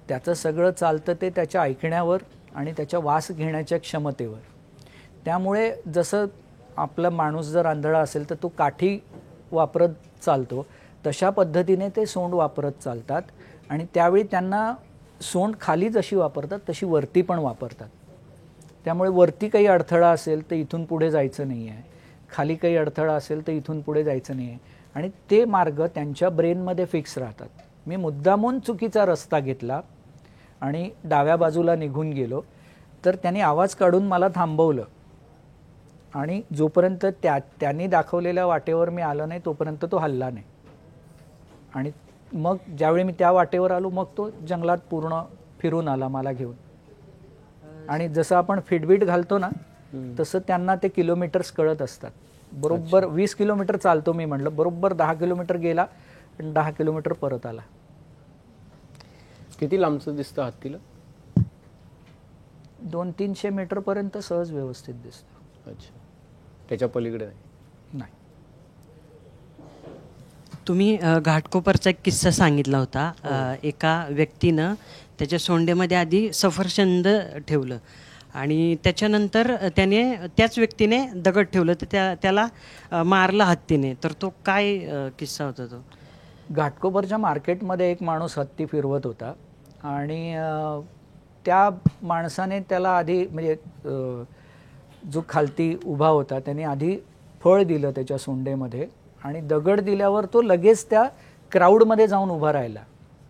त्याचं सगळं चालतं ते त्याच्या ऐकण्यावर आणि त्याच्या वास घेण्याच्या क्षमतेवर. त्यामुळे जसं आपला माणूस जर आंधळा असेल तर तो काठी वापरत चालतो, तशा पद्धतीने ते सोंड वापरत चालतात. आणि त्यावेळी त्यांना सोंड खाली जशी वापरतात तशी वरती पण वापरतात. त्यामुळे वरती काही अडथळा असेल तर इथून पुढे जायचं नाही आहे, खाली काही अडथळा असेल तर इथून पुढे जायचं नाही आहे. आणि ते मार्ग त्यांच्या ब्रेनमध्ये फिक्स राहतात. मी मुद्दामून चुकीचा रस्ता घेतला आणि डाव्या बाजूला निघून गेलो तर त्यांनी आवाज काढून मला थांबवलं, आणि जोपर्यंत त्यांनी दाखवलेल्या वाटेवर मी आलो नाही तोपर्यंत तो हलला नाही. आणि मग ज्यावेळी मी त्या वाटेवर आलो मग तो जंगलात पूर्ण फिरून आला मला घेऊन. आणि जसं आपण फिटबीट घालतो ना तसं त्यांना ते किलोमीटर्स कळत असतात. बरोबर 20 किलोमीटर चालतो मी म्हटलं, बरोबर 10 किलोमीटर गेला आणि 10 किलोमीटर परत आला. किती लांबचं दिसतं हत्तीला? 200-300 मीटर पर्यंत सहज व्यवस्थित दिसतं. अच्छा, त्याच्या पलीकडे नाही. तुम्ही घाटकोपरचा एक किस्सा सांगितला होता. एका व्यक्तीनं त्याच्या सोंडेमध्ये आधी सफरचंद ठेवलं आणि त्याच्यानंतर त्याने त्याच व्यक्तीने दगड ठेवलं तर त्याला मारलं हत्तीने. तर तो काय किस्सा होता तो? घाटकोपरच्या मार्केटमध्ये एक माणूस हत्ती फिरवत होता आणि त्या माणसाने त्याला आधी म्हणजे जो खालती उभा होता त्याने आधी फळ दिलं त्याच्या सोंडेमध्ये आणि दगड दिल्यावर तो लगेच त्या क्राऊडमध्ये जाऊन उभा राहिला.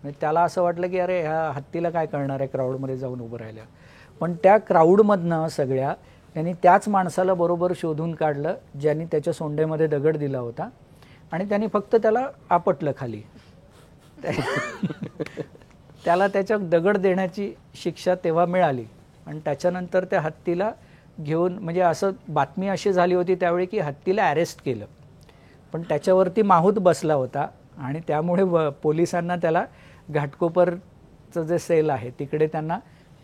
म्हणजे त्याला असं वाटलं की अरे ह्या हत्तीला काय करणार आहे क्राऊडमध्ये जाऊन उभं राहिलं. पण त्या क्राऊडमधनं सगळ्या त्यांनी त्याच माणसाला बरोबर शोधून काढलं ज्यांनी त्याच्या सोंडेमध्ये दगड दिला होता आणि त्यांनी फक्त त्याला आपटलं खाली. त्याला त्याच्या दगड देण्याची शिक्षा तेव्हा मिळाली आणि त्याच्यानंतर त्या हत्तीला घेऊन म्हणजे असं बातमी अशी झाली होती त्यावेळी की हत्तीला अरेस्ट केलं पण त्याच्यावरती माहूत बसला होता आणि त्यामुळे पोलिसांना त्याला घाटकोपरचं जे सेल आहे तिकडे त्यांना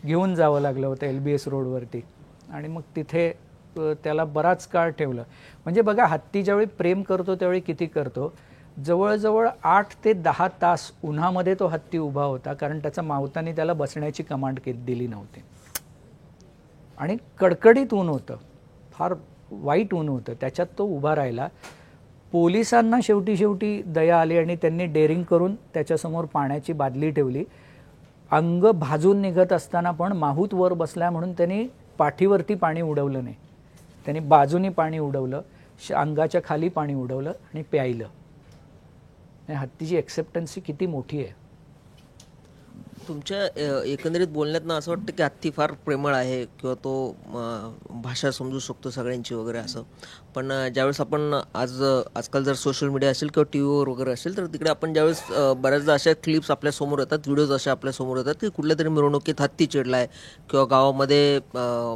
घेऊन जावं लागलं होतं LBS रोडवरती आणि मग तिथे त्याला बराच काळ ठेवलं. म्हणजे बघा हत्ती ज्यावेळी प्रेम करतो त्यावेळी किती करतो. जवळजवळ 8 ते 10 तास उन्हामध्ये तो हत्ती उभा होता कारण त्याचा मावताने त्याला बसण्याची कमांड दिली नव्हती आणि कडकडीत ऊन होतं, फार वाईट ऊन होतं, त्याच्यात तो उभा राहिला. पोलिसांना शेवटी दया आली आणि त्यांनी डेअरिंग करून त्याच्यासमोर पाण्याची बादली ठेवली. अंग भाजून निघत असताना पण माहूत वर बसला म्हणून त्यांनी पाठीवरती पाणी उडवलं नाही, त्यांनी बाजूनी पाणी उडवलं, अंगाच्या खाली पाणी उडवलं आणि प्यायलं. हत्तीची एक्सेप्टन्सी किती मोठी आहे. तुमच्या एकंदरीत बोलण्यातनं असं वाटतं की हत्ती फार प्रेमळ आहे किंवा तो भाषा समजू शकतो सगळ्यांची वगैरे असं. पण ज्यावेळेस आपण आजकाल जर सोशल मीडिया असेल किंवा टी व्हीवर वगैरे असेल तर तिकडे आपण ज्यावेळेस बऱ्याचदा अशा क्लिप्स आपल्या समोर येतात, व्हिडिओज अशा आपल्या समोर येतात की कुठल्या तरी मिरवणुकीत हत्ती चिडलाय किंवा गावामध्ये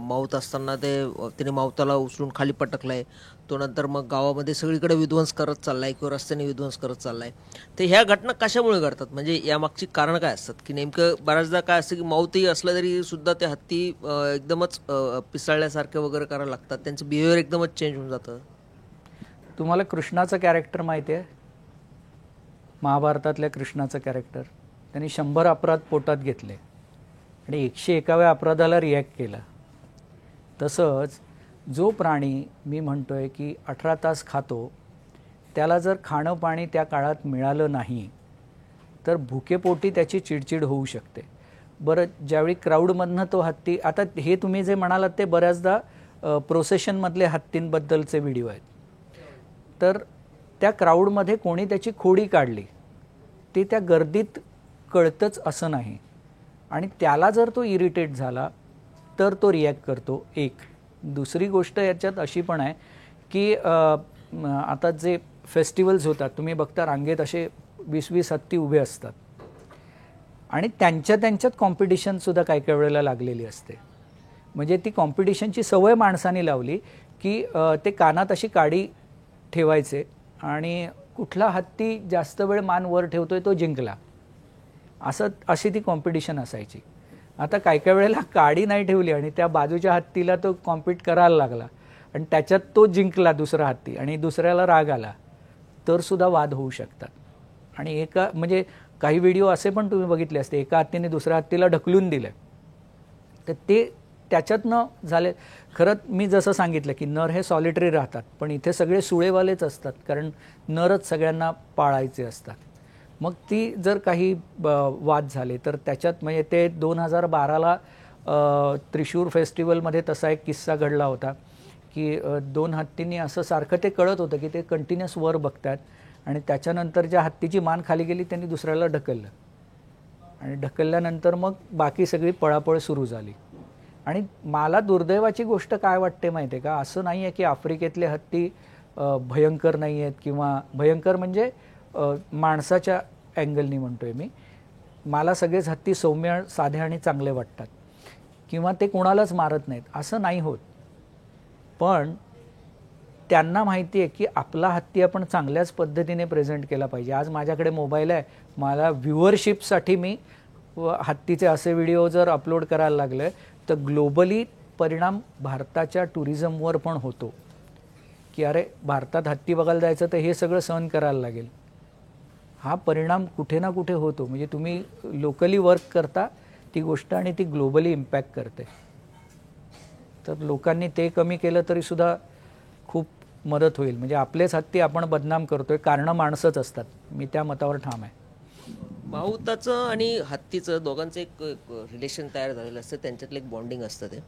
माऊत असताना त्याने मावताला उचलून खाली पटकलाय, तो नंतर मग गावामध्ये सगळीकडे विध्वंस करत चाललाय किंवा रस्त्याने विध्वंस करत चाललाय. तर ह्या घटना कशामुळे घडतात, म्हणजे यामागची कारणं काय असतात की नेमकं बऱ्याचदा काय असतं की माऊतही असलं तरी सुद्धा ते हत्ती एकदमच पिसाळल्यासारखे वगैरे करायला लागतात, त्यांचं बिहेवियर एकदमच चेंज होऊन जातं. तुम्हाला कृष्णाचं कॅरेक्टर माहिती आहे, महाभारतातल्या कृष्णाचं कॅरेक्टर, त्यांनी 100 अपराध पोटात घेतले आणि 101व्या अपराधाला रिॲक्ट केला. तसंच जो प्राणी मी म्हणतोय की 18 तास खातो त्याला जर खाणं पाणी त्या काळात मिळालं नाही तर भुकेपोटी त्याची चिडचिड होऊ शकते. बरं, ज्यावेळी क्राऊडमधनं तो हत्ती, आता हे तुम्ही जे म्हणालात ते बऱ्याचदा प्रोसेशनमधले हत्तींबद्दलचे व्हिडिओ आहेत, तर त्या क्राऊडमध्ये कोणी त्याची खोडी काढली ते त्या गर्दीत कळतंच असं नाही आणि त्याला जर तो इरिटेट झाला तर तो रिॲक्ट करतो. एक दुसरी गोष्ट याच्यात अशी पण आहे की आता जे फेस्टिवल्स होतात तुम्ही बघता रांगेत असे 20-20 हत्ती उभे असतात आणि त्यांच्यात कॉम्पिटिशनसुद्धा काही काही वेळेला लागलेली असते. म्हणजे ती कॉम्पिटिशनची सवय माणसाने लावली की ते कानात अशी काडी ठेवायचे आणि कुठला हत्ती जास्त वेळ मान वर ठेवतोय तो जिंकला, अशी ती कॉम्पिटिशन असायची. आता काही काही वेळेला काडी नाही ठेवली आणि त्या बाजूच्या हत्तीला तो कॉम्पिट करायला लागला आणि त्याच्यात तो जिंकला दुसरा हत्ती आणि दुसऱ्याला राग आला तर सुद्धा वाद होऊ शकतात. आणि म्हणजे काही व्हिडिओ असे पण तुम्ही बघितले असते, एका हत्तीने दुसऱ्या हत्तीला ढकलून दिलं तर ते त्याच्यातनं झाले. खरं मी जसं सांगितलं की नर हे सॉलिटरी राहतात पण इथे सगळे सुळेवालेच असतात कारण नरच सगळ्यांना पाळायचे असतात. मग ती जर काही वाद झाले तर त्याच्यात म्हणजे ते 2012ला त्रिशूर फेस्टिवलमध्ये तसा एक किस्सा घडला होता की 2 हत्तींनी असं सारखं ते कळत होतं की ते कंटिन्युअस वर बघतात आणि त्याच्यानंतर ज्या हत्तीची मान खाली गेली त्यांनी दुसऱ्याला ढकललं आणि ढकलल्यानंतर मग बाकी सगळी पळापळ सुरू झाली. आणि मला दुर्दैवाची गोष्ट काय वाटते माहिती आहे का, असं नाही आहे की आफ्रिकेतले हत्ती भयंकर नाही आहेत किंवा भयंकर म्हणजे माणसाच्या अँगलनी म्हणतोय मी, मला सगळेच हत्ती सौम्य साधे आणि चांगले वाटतात किंवा ते कोणालाच मारत नाहीत असं नाही होत. पण त्यांना माहिती आहे की आपला हत्ती आपण चांगल्याच पद्धतीने प्रेझेंट केला पाहिजे. आज माझ्याकडे मोबाईल आहे, मला व्ह्युअरशिपसाठी मी हत्तीचे असे व्हिडिओ जर अपलोड करायला लागले तर ग्लोबली परिणाम भारताच्या टुरिझमवर पण होतो की अरे भारतात हत्ती बघायला जायचं तर हे सगळं सहन करायला लागेल. हा परिणाम कुठे ना कुठे होतो. म्हणजे तुम्ही लोकली वर्क करता ती गोष्ट आणि ती ग्लोबली इम्पॅक्ट करते. तर लोकांनी ते कमी केलं तरी सुद्धा खूप मदत होईल. म्हणजे आपलेच हत्ती आपण बदनाम करतोय, कारणं माणसंच असतात. मी त्या मतावर ठाम आहे. माहुताचं आणि हत्तीचं दोघांचं एक रिलेशन तयार झालेलं असतं, त्यांच्यातलं एक बॉन्डिंग असतं ते.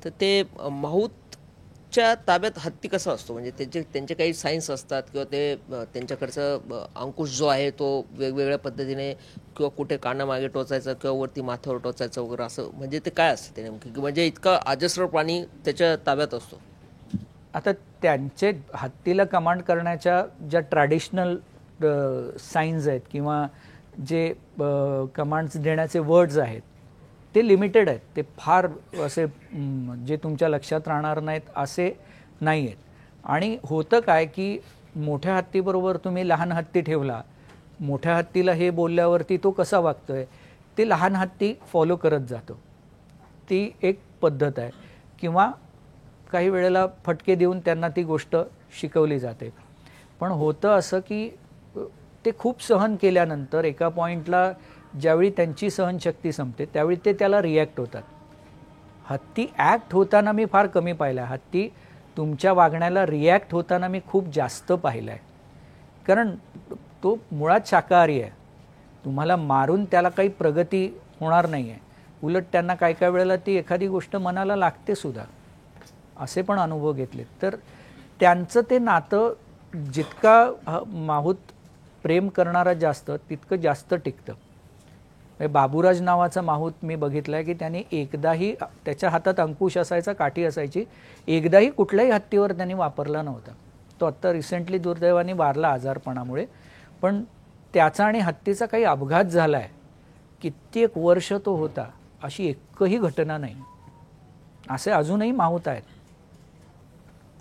तर ते माहूतच्या ताब्यात हत्ती कसा असतो, म्हणजे त्यांचे काही सायन्स असतात किंवा ते त्यांच्याकडचं अंकुश जो आहे तो वेगवेगळ्या पद्धतीने किंवा कुठे कानामागे टोचायचं किंवा वरती माथ्यावर टोचायचं वगैरे असं, म्हणजे ते काय असतं ते नेमकं, म्हणजे इतका अजस्र प्राणी त्याच्या ताब्यात असतो. आता त्यांचे हत्तीला कमांड करण्याच्या ज्या ट्रॅडिशनल साईन्स आहेत किंवा जे कमांड्स देण्याचे वर्ड्स आहेत ते लिमिटेड आहेत. ते फार असे जे तुमच्या लक्षात राहणार नाहीत असे नाही आहेत. आणि होतं काय की मोठ्या हत्तीबरोबर तुम्ही लहान हत्ती ठेवला, मोठ्या हत्तीला हे बोलल्यावरती तो कसा वागतोय ते लहान हत्ती फॉलो करत जातो. ती एक पद्धत आहे. किंवा काही वेळेला फटके देऊन त्यांना ती गोष्ट शिकवली जाते. पण होतं असं की ते खूप सहन केल्यानंतर एका पॉईंटला ज्यावेळी त्यांची सहनशक्ती संपते त्यावेळी ते त्याला रिॲक्ट होतात. हत्ती ॲक्ट होताना मी फार कमी पाहिला आहे. हत्ती तुमच्या वागण्याला रिॲक्ट होताना मी खूप जास्त पाहिलं आहे. कारण तो मुळात शाकाहारी आहे. तुम्हाला मारून त्याला काही प्रगती होणार नाही आहे. उलट त्यांना काय काय वेळेला ती एखादी गोष्ट मनाला लागते सुद्धा, असे पण अनुभव घेतले. तर त्यांचं ते नातं जितका माहूत प्रेम करणारा जास्त तितकं जास्त टिकतं. बाबूराज नावाचा माहूत मी बघितला आहे की त्यांनी एकदाही, त्याच्या हातात अंकुश असायचा, काठी असायची, एकदाही कुठल्याही हत्तीवर त्यांनी वापरला नव्हता. तो आत्ता रिसेंटली दुर्दैवाने वारला आजारपणामुळे. पण त्याचा आणि हत्तीचा काही अपघात झाला आहे, कित्येक वर्ष तो होता, अशी एकही घटना नाही. असे अजूनही माहूत आहेत.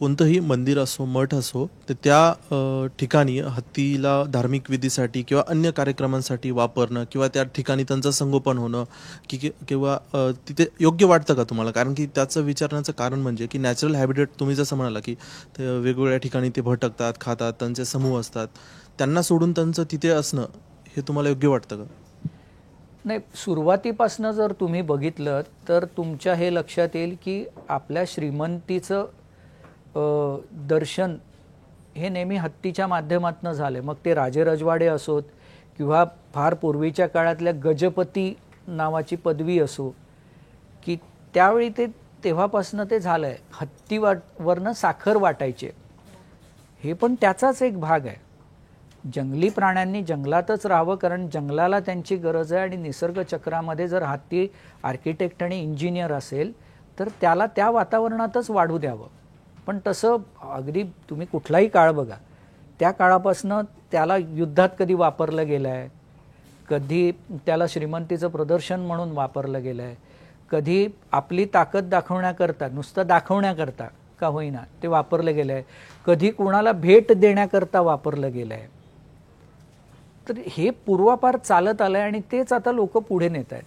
कोणतंही मंदिर असो, मठ असो, तर त्या ठिकाणी हत्तीला धार्मिक विधीसाठी किंवा अन्य कार्यक्रमांसाठी वापरणं किंवा त्या ठिकाणी त्यांचं संगोपन होणं किंवा तिथे योग्य वाटतं का तुम्हाला? कारण की त्याचं विचारण्याचं कारण म्हणजे की नॅचरल हॅबिटेट, तुम्ही जसं म्हणाला की ते वेगवेगळ्या ठिकाणी ते भटकतात, खातात, त्यांचे समूह असतात, त्यांना सोडून त्यांचं तिथे असणं हे तुम्हाला योग्य वाटतं का? नाही, सुरुवातीपासनं जर तुम्ही बघितलं तर तुमच्या हे लक्षात येईल की आपल्या श्रीमंतीचं दर्शन हे नेहमी हत्तीच्या माध्यमातून झाले. मग ते राजेरजवाडे असोत किंवा फार पूर्वीच्या काळातल्या गजपती नावाची पदवी असो, की त्यावेळी ते तेव्हापासनं ते झालं आहे. हत्तीवरनं साखर वाटायचे, हे पण त्याचाच एक भाग आहे. जंगली प्राण्यांनी जंगलातच राहावं, कारण जंगलाला त्यांची गरज आहे. आणि निसर्ग चक्रामध्ये जर हत्ती आर्किटेक्ट आणि इंजिनियर असेल तर त्याला त्या वातावरणातच वाढू द्यावं. पण तसं अगदी तुम्ही कुठलाही काळ बघा, त्या काळापासनं त्याला युद्धात कधी वापरलं गेलं आहे, कधी त्याला श्रीमंतीचं प्रदर्शन म्हणून वापरलं गेलं आहे, कधी आपली ताकद दाखवण्याकरता, नुसतं दाखवण्याकरता का होईना ते वापरलं गेलं आहे, कधी कोणाला भेट देण्याकरता वापरलं गेलं आहे. तर हे पूर्वापार चालत आलं आहे आणि तेच आता लोक पुढे नेत आहेत.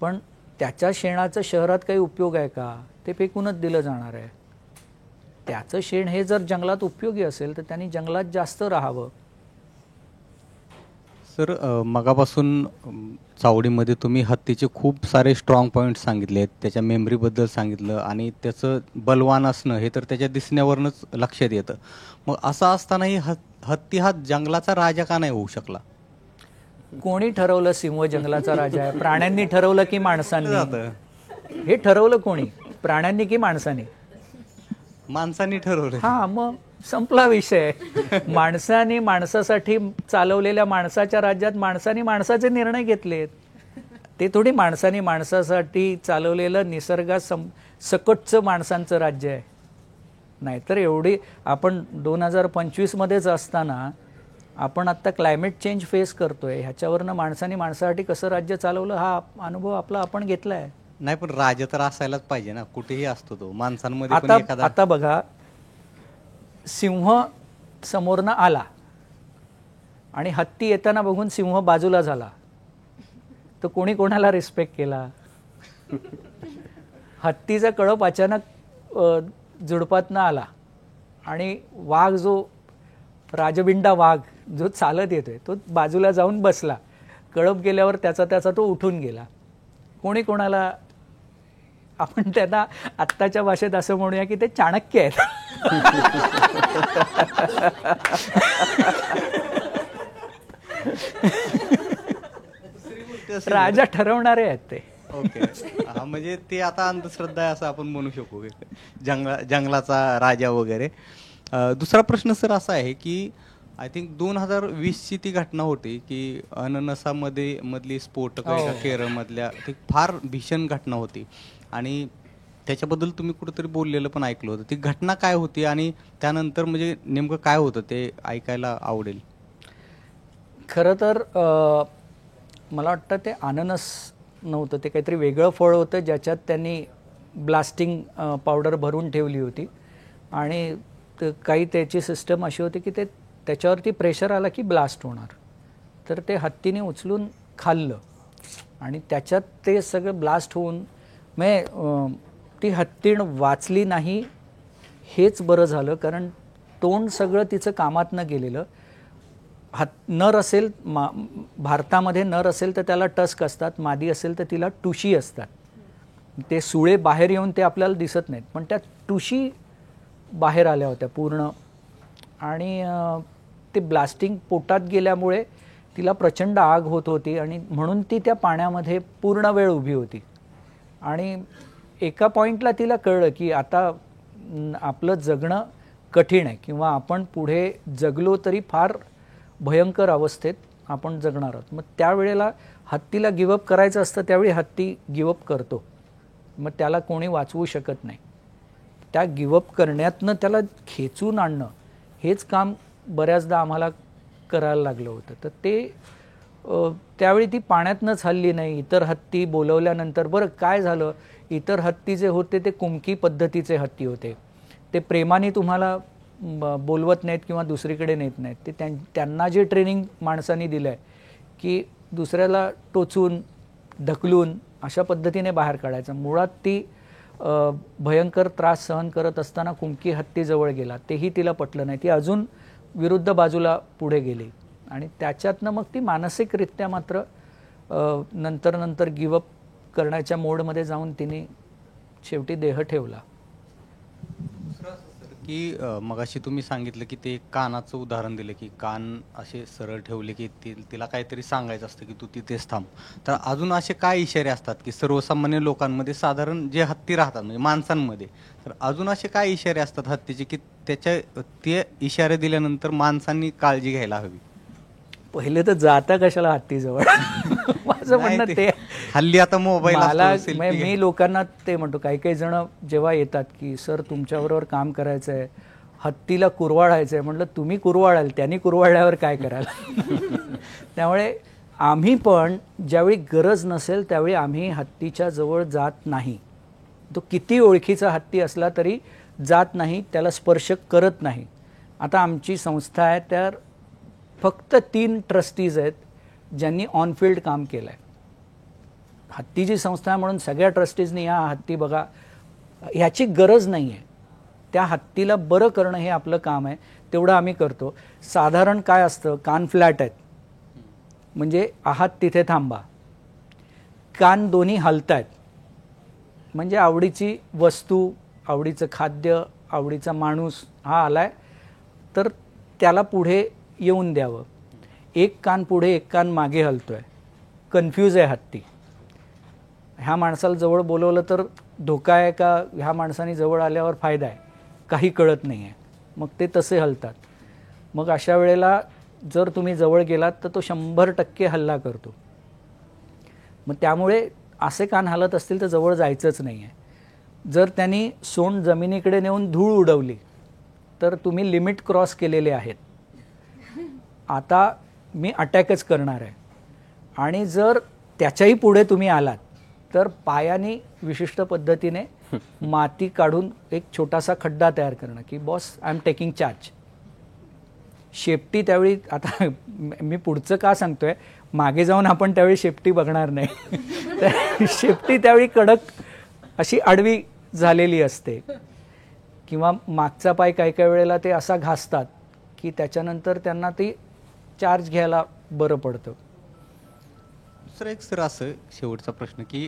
पण त्याच्या शेणाचा शहरात काही उपयोग आहे का? ते फेकूनच दिलं जाणार आहे. त्याचं शेण हे जर जंगलात उपयोगी असेल तर त्यांनी जंगलात जास्त राहावं. सर, मगापासून चावडीमध्ये तुम्ही हत्तीचे खूप सारे स्ट्रॉंग पॉईंट सांगितलेत, त्याच्या मेमरीबद्दल सांगितलं आणि त्याचं बलवान असणं हे तर त्याच्या दिसण्यावरूनच लक्षात येतं. मग असं असतानाही हत्ती हा जंगलाचा राजा का नाही होऊ शकला? कोणी ठरवलं सिंह जंगलाचा राजा आहे? प्राण्यांनी ठरवलं की माणसांनी? हे ठरवलं कोणी, प्राण्यांनी की माणसांनी? माणसांनी ठरवलं. हा, मग संपला विषय. माणसाने माणसासाठी चालवलेल्या माणसाच्या राज्यात माणसाने माणसाचे निर्णय घेतलेत. ते थोडी माणसाने माणसासाठी चालवलेलं निसर्गात सकटचं माणसांचं राज्य आहे. नाहीतर एवढी आपण 2025 मध्येच असताना आपण आत्ता क्लायमेट चेंज फेस करतोय, ह्याच्यावरनं माणसाने माणसासाठी कसं राज्य चालवलं हा अनुभव आपला आपण घेतलाय. नाही, पण राजा तर असायलाच पाहिजे ना, कुठेही असतो तो माणसांमध्ये पण एखादा. आता बघा, सिंह समोरनं आला आणि हत्ती येताना बघून सिंह बाजूला झाला, तर कोणी कोणाला रिस्पेक्ट केला? हत्तीचा कळप अचानक झुडपातनं आला आणि वाघ, जो राजबिंडा वाघ जो चालत येतोय, तो बाजूला जाऊन बसला. कळप गेल्यावर त्याचा तो उठून गेला. कोणी कोणाला आपण त्यांना आत्ताच्या भाषेत असं म्हणूया की ते चाणक्य आहेत. राजा ठरवणारे आहेत ते. ओके, हा म्हणजे ते आता अंधश्रद्धा आहे असं आपण म्हणू शकू, जंगलाचा राजा वगैरे. दुसरा प्रश्न सर असा आहे की आय थिंक 2020ची ती घटना होती की अननसामध्ये मधली स्फोटक केरळमधल्या, ती फार भीषण घटना होती आणि त्याच्याबद्दल तुम्ही कुठेतरी बोललेलं पण ऐकलं होतं. ती घटना काय होती आणि त्यानंतर म्हणजे नेमकं काय होतं ते ऐकायला आवडेल. खरं तर मला वाटतं ते अननस नव्हतं, ते काहीतरी वेगळं फळ होतं ज्याच्यात त्यांनी ब्लास्टिंग पावडर भरून ठेवली होती आणि काही त्याची सिस्टम अशी होती की ते त्याच्यावरती प्रेशर आला की ब्लास्ट होणार. तर ते हत्तीने उचलून खाल्लं आणि त्याच्यात ते सगळं ब्लास्ट होऊन म्हणजे ती हत्तीण वाचली नाही हेच बरं झालं, कारण तोंड सगळं तिचं कामात न गेलेलं. नर असेल भारतामध्ये नर असेल तर त्याला टस्क असतात, मादी असेल तर तिला टुशी असतात. ते सुळे बाहेर येऊन ते आपल्याला दिसत नाहीत, पण त्या टुशी बाहेर आल्या होत्या पूर्ण आणि ते ब्लास्टिंग पोटात गेल्यामुळे तिला प्रचंड आग होत होती आणि म्हणून ती त्या पाण्यामध्ये पूर्ण वेळ उभी होती. आणि एका पॉईंटला तिला कळलं की आता आपलं जगणं कठीण आहे किंवा आपण पुढे जगलो तरी फार भयंकर अवस्थेत आपण जगणार आहोत. मग त्यावेळेला हत्तीला गिवअप करायचं असतं, त्यावेळी हत्ती गिवअप करतो, मग त्याला कोणी वाचवू शकत नाही. त्या गिवअप करण्यातनं त्याला खेचून आणणं हेच काम बऱ्याचदा आम्हाला करायला लागलं होतं. तर ते त्यावेळी ती पाण्यातनंच हल्ली नाही. इतर हत्ती बोलवल्यानंतर बरं काय झालं, इतर हत्ती जे होते ते कुमकी पद्धतीचे हत्ती होते, ते प्रेमाने तुम्हाला बोलवत नाहीत किंवा दुसरीकडे नेत नाहीत. ते त्यांना जे ट्रेनिंग माणसांनी दिलं आहे की दुसऱ्याला टोचून ढकलून अशा पद्धतीने बाहेर काढायचं. मुळात ती भयंकर त्रास सहन करत असताना कुमकी हत्तीजवळ गेला, तेही तिला पटलं नाही. ती अजून विरुद्ध बाजूला पुढे गेली आणि त्याच्यातनं मग ती मानसिकरित्या मात्र नंतर गिवअप करण्याच्या मोडमध्ये जाऊन तिने शेवटी देह ठेवला. की मगाशी तुम्ही सांगितलं की ते कानाचं उदाहरण दिलं की कान असे सरळ ठेवले की तिला काहीतरी सांगायचं असतं की तू तिथेच थांब. तर अजून असे काय इशारे असतात की सर्वसामान्य लोकांमध्ये, साधारण जे हत्ती राहतात म्हणजे माणसांमध्ये, तर अजून असे काय इशारे असतात हत्तीचे की ते इशारे दिल्यानंतर माणसांनी काळजी घ्यायला हवी? पहिले तर जाता कशाला हत्तीजवळ, माझं म्हणणं ते. हल्ली आता मोबाईल, मी लोकांना ते म्हणतो, काही काही जण जेव्हा येतात की सर तुमच्याबरोबर काम करायचं आहे, हत्तीला कुरवाळायचं आहे, म्हटलं तुम्ही कुरवाळाल, त्यांनी कुरवाळल्यावर काय कराल. त्यामुळे आम्ही पण ज्यावेळी गरज नसेल त्यावेळी आम्ही हत्तीच्या जवळ जात नाही. तो किती ओळखीचा हत्ती असला तरी जात नाही, त्याला स्पर्श करत नाही. आता आमची संस्था आहे, त्या फक्त 3 ट्रस्टीज आहेत ज्यांनी ऑनफिल्ड काम केलं आहे. हत्तीची संस्था आहे म्हणून सगळ्या ट्रस्टीजनी हा हत्ती बघा, ह्याची गरज नाही आहे. त्या हत्तीला बरं करणं हे आपलं काम आहे, तेवढं आम्ही करतो. साधारण काय असतं, कान फ्लॅट आहेत म्हणजे आहात तिथे थांबा, कान दोन्ही हलतायत म्हणजे आवडीची वस्तू, आवडीचं खाद्य, आवडीचा माणूस हा आलाय तर त्याला पुढे येऊन द्यावं. एक कान पुढे एक कान मागे हलतोय, कन्फ्यूज आहे हत्ती. ह्या माणसाला जवळ बोलवलं तर धोका आहे का, ह्या माणसाने जवळ आल्यावर फायदा आहे, काही कळत नाही आहे, मग ते तसे हलतात. मग अशा वेळेला जर तुम्ही जवळ गेलात तर तो 100% हल्ला करतो. मग त्यामुळे असे कान हलत असतील तर जवळ जायचंच नाही आहे. जर त्यांनी सोंड जमिनीकडे नेऊन धूळ उडवली तर तुम्ही लिमिट क्रॉस केलेले आहेत, आता मी अटॅकच करणार आहे. आणि जर त्याच्याही पुढे तुम्ही आलात तर पायाने विशिष्ट पद्धतीने माती काढून एक छोटासा खड्डा तयार करणं की boss I am taking charge. शेपटी त्यावेळी, आता मी पुढचं का सांगतोय, मागे जाऊन आपण त्यावेळी शेपटी बघणार नाही. तर शेपटी त्यावेळी कडक अशी आडवी झालेली असते किंवा मागचा पाय काही काही वेळेला ते असा घासतात की त्याच्यानंतर त्यांना ती चार्ज घ्यायला बरं पडतं. दुसरं एक सर असं शेवटचा प्रश्न की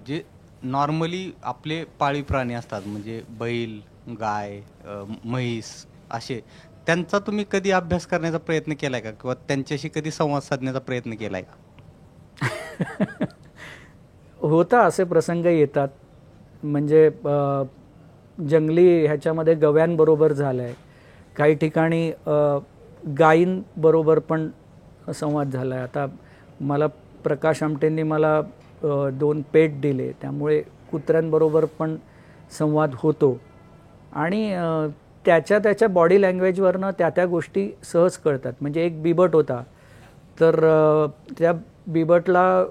जे नॉर्मली आपले पाळीव प्राणी असतात म्हणजे बैल, गाय, म्हैस असे, त्यांचा तुम्ही कधी अभ्यास करण्याचा प्रयत्न केलाय का किंवा त्यांच्याशी कधी संवाद साधण्याचा प्रयत्न केलाय का? होता, असे प्रसंग येतात. म्हणजे जंगली ह्याच्यामध्ये गव्यांबरोबर झालं आहे, काही ठिकाणी गायींबरोबर पण संवाद झाला आहे. आता मला प्रकाश आमटेंनी मला 2 पेट दिले, त्यामुळे कुत्र्यांबरोबर पण संवाद होतो आणि त्याच्या बॉडी लँग्वेजवरनं त्या गोष्टी सहज कळतात. म्हणजे एक बिबट होता, तर त्या बिबटला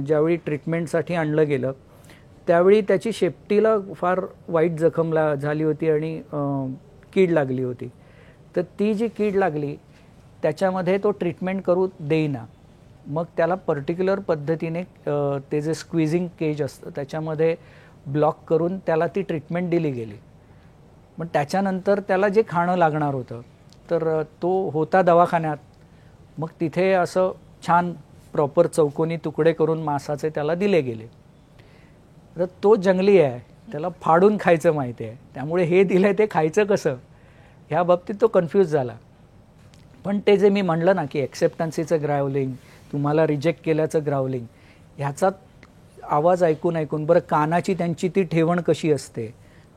ज्यावेळी ट्रीटमेंटसाठी आणलं गेलं त्यावेळी त्याची शेपटीला फार वाईट जखम झाली होती आणि कीड लागली होती. तर ती जी कीड लागली त्याच्यामध्ये तो ट्रीटमेंट करू देईना. मग त्याला पर्टिक्युलर पद्धतीने ते जे स्क्विझिंग केज असतं त्याच्यामध्ये ब्लॉक करून त्याला ती ट्रीटमेंट दिली गेली. पण त्याच्यानंतर त्याला जे खाणं लागणार होतं तर तो होता दवाखान्यात. मग तिथे असं छान प्रॉपर चौकोनी तुकडे करून मांसाचे त्याला दिले गेले. तर तो जंगली आहे, त्याला फाडून खायचं माहिती आहे, त्यामुळे हे दिलं ते खायचं कसं ह्या बाबतीत तो कन्फ्यूज झाला. पण ते जे मी म्हणलं ना की ॲक्सेप्टन्सीचं ग्रावलिंग, तुम्हाला रिजेक्ट केल्याचं ग्रावलिंग, ह्याचा आवाज ऐकून बरं कानाची त्यांची ती ठेवण कशी असते,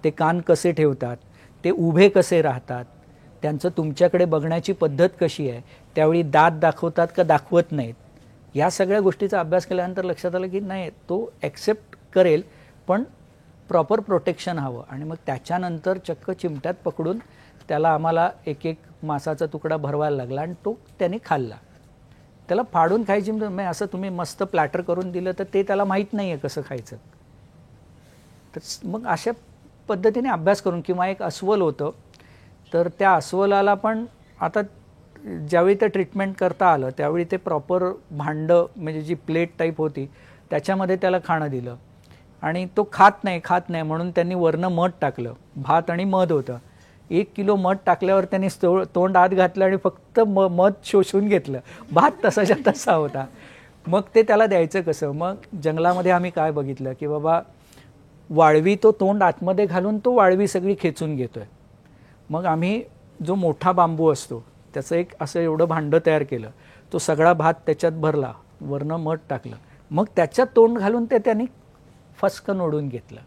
ते कान कसे ठेवतात, ते उभे कसे राहतात, त्यांचं तुमच्याकडे बघण्याची पद्धत कशी आहे, त्यावेळी दात दाखवतात का दाखवत नाहीत, या सगळ्या गोष्टीचा अभ्यास केल्यानंतर लक्षात आलं की नाही तो ॲक्सेप्ट करेल पण प्रॉपर प्रोटेक्शन हवं. आणि मग त्याच्यानंतर चक्क चिमट्यात पकडून त्याला आम्हाला एक मांसाचा तुकडा भरवायला लागला आणि तो त्याने खाल्ला. त्याला फाडून खायची म्हणजे असं तुम्ही मस्त प्लॅटर करून दिलं तर ते त्याला माहीत नाही आहे कसं खायचं. तर मग अशा पद्धतीने अभ्यास करून, किंवा एक अस्वल होतं, तर त्या अस्वलाला पण आता ज्यावेळी ते ट्रीटमेंट करता आलं त्यावेळी ते प्रॉपर भांडं म्हणजे जी प्लेट टाईप होती त्याच्यामध्ये त्याला खाणं दिलं आणि तो खात नाही म्हणून त्यांनी वरनं मध टाकलं. भात आणि मध होतं. 1 किलो मध टाकल्यावर त्यांनी तोंड आत घातलं आणि फक्त मध शोषून घेतलं. भात तसाच्या तसा होता. मग ते त्याला द्यायचं कसं. मग जंगलामध्ये आम्ही काय बघितलं की बाबा वाळवी तो तोंड आतमध्ये घालून तो वाळवी सगळी खेचून घेतोय. मग आम्ही जो मोठा बांबू असतो त्याचं एक असं एवढं भांडं तयार केलं, तो सगळा भात त्याच्यात भरला, वरनं मध टाकलं, मग त्याच्यात तोंड घालून ते त्यांनी फसकन ओढून घेतलं.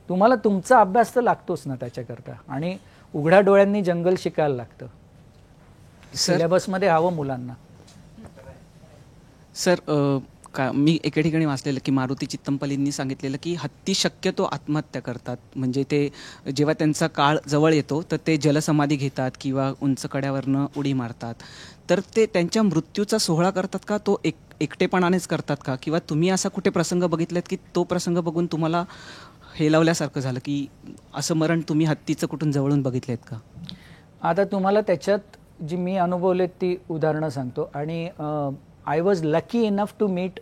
तुम्हाला तुमचा अभ्यास तर लागतोच ना त्याच्याकरता, आणि उघड्या डोळ्यांनी जंगल शिकायला लागतं. सिलेबसमध्ये हवं मुलांना. सर मी एके ठिकाणी वाचलेलं की मारुती चित्तमपल्लींनी सांगितलेलं की हत्ती शक्यतो आत्महत्या करतात, म्हणजे ते जेव्हा त्यांचा काळ जवळ येतो तर ते जलसमाधी घेतात किंवा उंच कड्यावरनं उडी मारतात. तर ते त्यांच्या मृत्यूचा सोहळा करतात का तो एकटेपणानेच करतात का, किंवा तुम्ही असा कुठे प्रसंग बघितलेत की तो प्रसंग बघून तुम्हाला हेलावल्यासारखं झालं की असं मरण तुम्ही हत्तीचं कुठून जवळून बघितलेत का? आता तुम्हाला त्याच्यात जी मी अनुभवलेत ती उदाहरणं सांगतो. आणि I was lucky enough to meet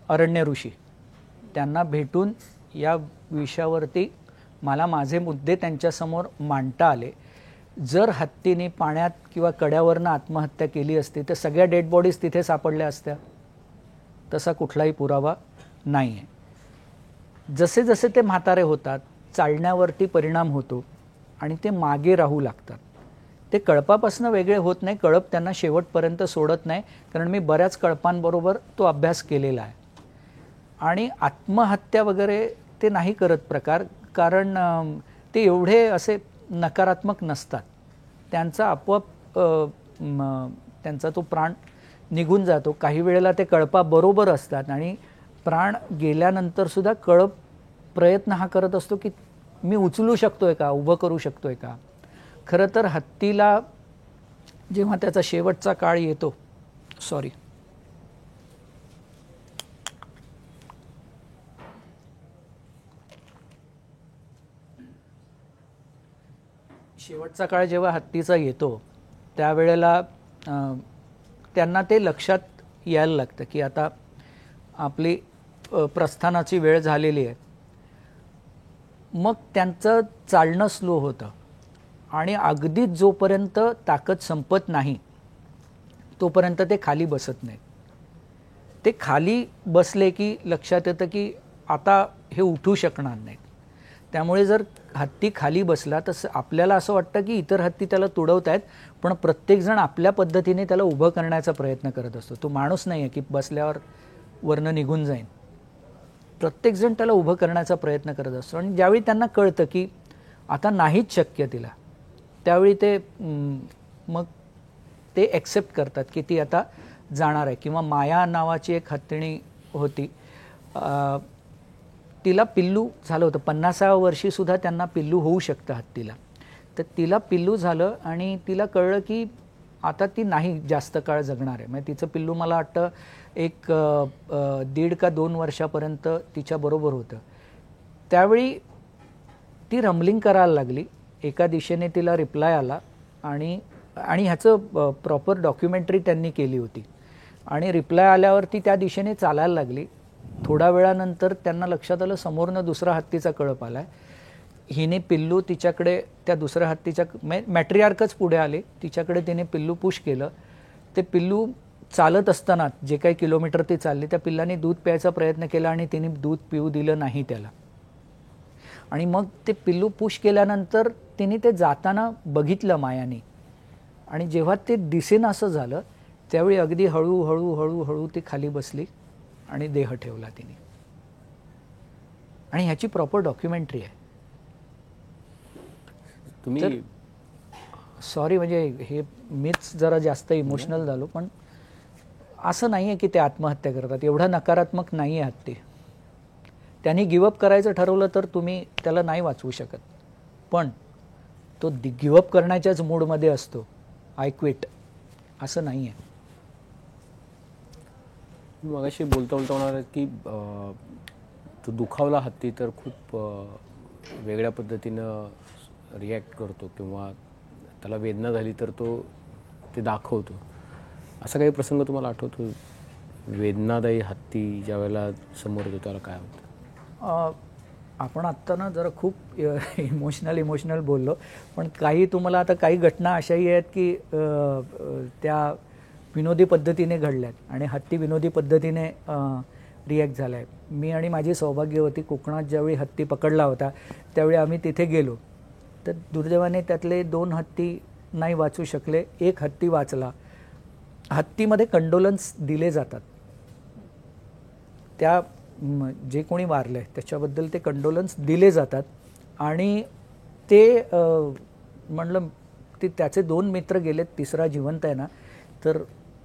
Aranya Rishi. त्यांना भेटून या विषयावरती मला माझे मुद्दे त्यांच्यासमोर मांडता आले. जर हत्तीने पाण्यात किंवा कड्यावरनं आत्महत्या केली असती तर सगळ्या डेड बॉडीज तिथे सापडल्या असत्या. तसा कुठलाही पुरावा नाही आहे. जसे जसे ते म्हातारे होतात चालण्यावरती परिणाम होतो आणि ते मागे राहू लागतात. ते कळपापासून वेगळे होत नाही, कळप त्यांना शेवटपर्यंत सोडत नाही, कारण मी बऱ्याच कळपांबरोबर तो अभ्यास केलेला आहे. आणि आत्महत्या वगैरे ते नाही करत प्रकार, कारण ते एवढे असे नकारात्मक नसतात. त्यांचा आपोआप त्यांचा तो प्राण निघून जातो. काही वेळेला ते कळपाबरोबर असतात आणि प्राण गेल्यानंतर सुद्धा कळप प्रयत्न हा करत असतो की मी उचलू शकतोय का, उभं करू शकतोय का. खरं तर हत्तीला जेव्हा त्याचा शेवटचा काळ येतो, शेवटचा काळ जेव्हा हत्तीचा येतो त्यावेळेला त्यांना ते लक्षात यायला लागतं की आता आपली प्रस्थानाची वेळ झालेली आहे. मग त्यांचं चालणं स्लो होतं आणि अगदीच जोपर्यंत ताकद संपत नाही तोपर्यंत ते खाली बसत नाहीत. ते खाली बसले की लक्षात येतं की आता हे उठू शकणार नाहीत. त्यामुळे जर हत्ती खाली बसला तर आपल्याला असं वाटतं की इतर हत्ती त्याला तुडवत आहेत, पण प्रत्येकजण आपल्या पद्धतीने त्याला उभं करण्याचा प्रयत्न करत असतो. तो माणूस नाही आहे की बसल्यावर वरनं निघून जाईन. प्रत्येकजण त्याला उभं करण्याचा प्रयत्न करत असतो. आणि ज्यावेळी त्यांना कळतं की आता नाहीच शक्य तिला, त्यावेळी ते मग ते ॲक्सेप्ट करतात की ती आता जाणार आहे. किंवा माया नावाची एक हत्तीणी होती, तिला पिल्लू झालं होतं. 50व्या वर्षीसुद्धा त्यांना पिल्लू होऊ शकतं हत्तीला. तर तिला पिल्लू झालं आणि तिला कळलं की आता ती नाही जास्त काळ जगणार आहे. म्हणजे तिचं पिल्लू मला वाटतं एक 1.5 का 2 वर्षापर्यंत तिच्याबरोबर होतं. त्यावेळी ती रंबलिंग करायला लागली. एका दिशेने तिला रिप्लाय आला आणि ह्याचं प्रॉपर डॉक्युमेंटरी त्यांनी केली होती. आणि रिप्लाय आल्यावर ती त्या दिशेने चालायला लागली. थोड्या वेळानंतर त्यांना लक्षात आलं समोरनं दुसरा हत्तीचा कळप आलाय. हिने पिल्लू तिच्याकडे, त्या दुसऱ्या हत्तीच्या मॅट्रियार्कच पुढे आले, तिच्याकडे तिने पिल्लू पुश केलं. ते पिल्लू चालत असताना जे काही किलोमीटर ती चालली, त्या पिल्लाने दूध प्यायचा प्रयत्न केला आणि तिने दूध पिऊ दिलं नाही त्याला. आणि मग ते पिल्लू पुश केल्यानंतर तिने ते जाताना बघितलं मायाने. आणि जेव्हा ते दिसेन असं झालं त्यावेळी अगदी हळूहळू हळूहळू ती खाली बसली आणि देह ठेवला तिने. आणि ह्याची प्रॉपर डॉक्युमेंटरी आहे. तुम्ही सॉरी, म्हणजे हे मीच जरा जास्त इमोशनल झालो, पण असं नाही आहे की ते आत्महत्या करतात. एवढा नकारात्मक नाही आहे हत्ती. त्यांनी गिवअप करायचं ठरवलं तर तुम्ही त्याला नाही वाचवू शकत, पण तो गिवअप करण्याच्याच मूडमध्ये असतो. आय क्विट असं नाही आहे. मगाशी बोलता बोलता होणार की तो दुखावला हत्ती तर खूप वेगळ्या पद्धतीनं रिॲक्ट करतो किंवा त्याला वेदना झाली तर तो ते दाखवतो. असा काही प्रसंग तुम्हाला आठवतो? वेदनादायी हत्ती ज्या वेळेला समोर येतो त्याला काय होतं? आपण आत्ता ना जरा खूप इमोशनल बोललो, पण काही तुम्हाला आता काही घटना अशाही आहेत की त्या विनोदी पद्धतीने घडल्यात आणि हत्ती विनोदी पद्धतीने रिॲक्ट झाला आहे. मी आणि माझी सौभाग्यवती कोकणात ज्यावेळी हत्ती पकडला होता त्यावेळी आम्ही तिथे गेलो. तर दुर्दैवाने त्यातले 2 हत्ती नाही वाचू शकले. एक हत्ती वाचला. हत्तीमध्ये कंडोलन्स दिले जातात. त्या जे कोणी वारले त्याच्याबद्दल ते कंडोलन्स दिले जातात. आणि ते म्हणलं ते त्याचे 2 मित्र गेलेत, तिसरा जिवंत आहे ना, तर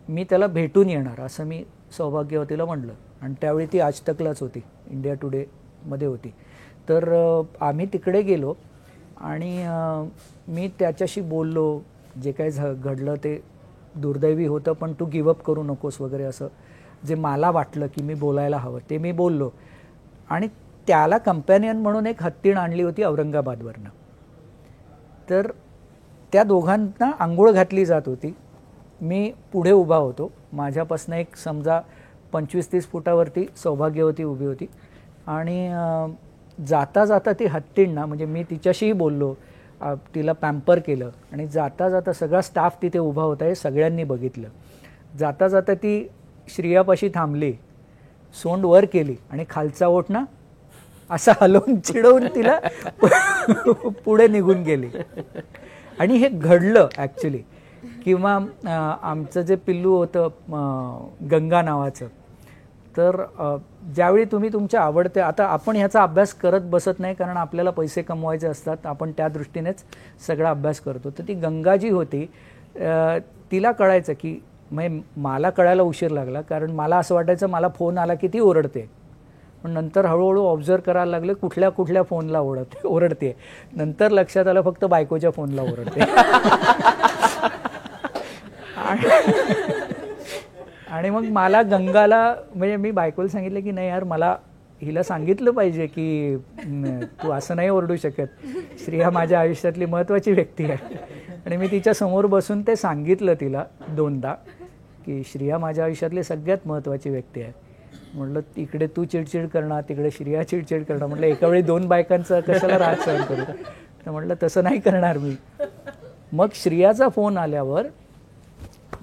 मी त्याला भेटून येणार असं मी सौभाग्यवतीला म्हणलं. आणि त्यावेळी ती आज तकलाच होती, इंडिया टुडेमध्ये होती. तर आम्ही तिकडे गेलो आणि मी त्याच्याशी बोललो. जे काही घडलं ते दुर्दैवी होतं, पण तू गिवअप करू नकोस वगैरे असं जे मला वाटलं की मी बोलायला हवं ते मी बोललो. आणि त्याला कंपॅनियन म्हणून एक हत्तीण आणली होती औरंगाबादवरनं. तर त्या दोघांना आंघोळ घातली जात होती. मी पुढे उभा होतो. माझ्यापासून एक समजा 25-30 फुटावरती सौभाग्यवती उभी होती. आणि जाता जाता ती हत्तींना, म्हणजे मी तिच्याशीही बोललो, तिला पॅम्पर केलं. आणि जाता जाता सगळा स्टाफ तिथे उभा होता हे सगळ्यांनी बघितलं. जाता जाता ती श्रियापाशी थांबली, सोंड वर केली आणि खालचा ओठ ना असा हलवून चिडवून तिला पुढे निघून गेली. आणि हे घडलं ॲक्च्युली. किंवा आमचं जे पिल्लू होतं गंगा नावाचं, तर ज्यावेळी तुम्ही तुमच्या आवडते, आता आपण ह्याचा अभ्यास करत बसत नाही कारण आपल्याला पैसे कमवायचे असतात, आपण त्या दृष्टीनेच सगळा अभ्यास करतो. तर ती गंगा जी होती तिला कळायचं की मला कळायला उशीर लागला कारण मला असं वाटायचं मला फोन आला की ती ओरडते. पण नंतर हळूहळू ऑब्झर्व करायला लागले कुठल्या कुठल्या फोनला ओरडते. नंतर लक्षात आलं फक्त बायकोच्या फोनला ओरडते. आणि मग मला गंगाला, म्हणजे मी बायकोला सांगितलं की नाही यार, मला हिला सांगितलं पाहिजे की तू असं नाही ओरडू शकत. श्रिया माझ्या आयुष्यातली महत्त्वाची व्यक्ती आहे. आणि मी तिच्या समोर बसून ते सांगितलं तिला 2दा की श्रिया माझ्या आयुष्यातली सगळ्यात महत्त्वाची व्यक्ती आहे. म्हटलं इकडे तू चिडचिड करणार, तिकडे श्रिया चिडचिड करणार. म्हटलं एका वेळी 2 बायकांचं कशाला राग सहन करू. तर म्हटलं तसं नाही करणार मी. मग श्रियाचा फोन आल्यावर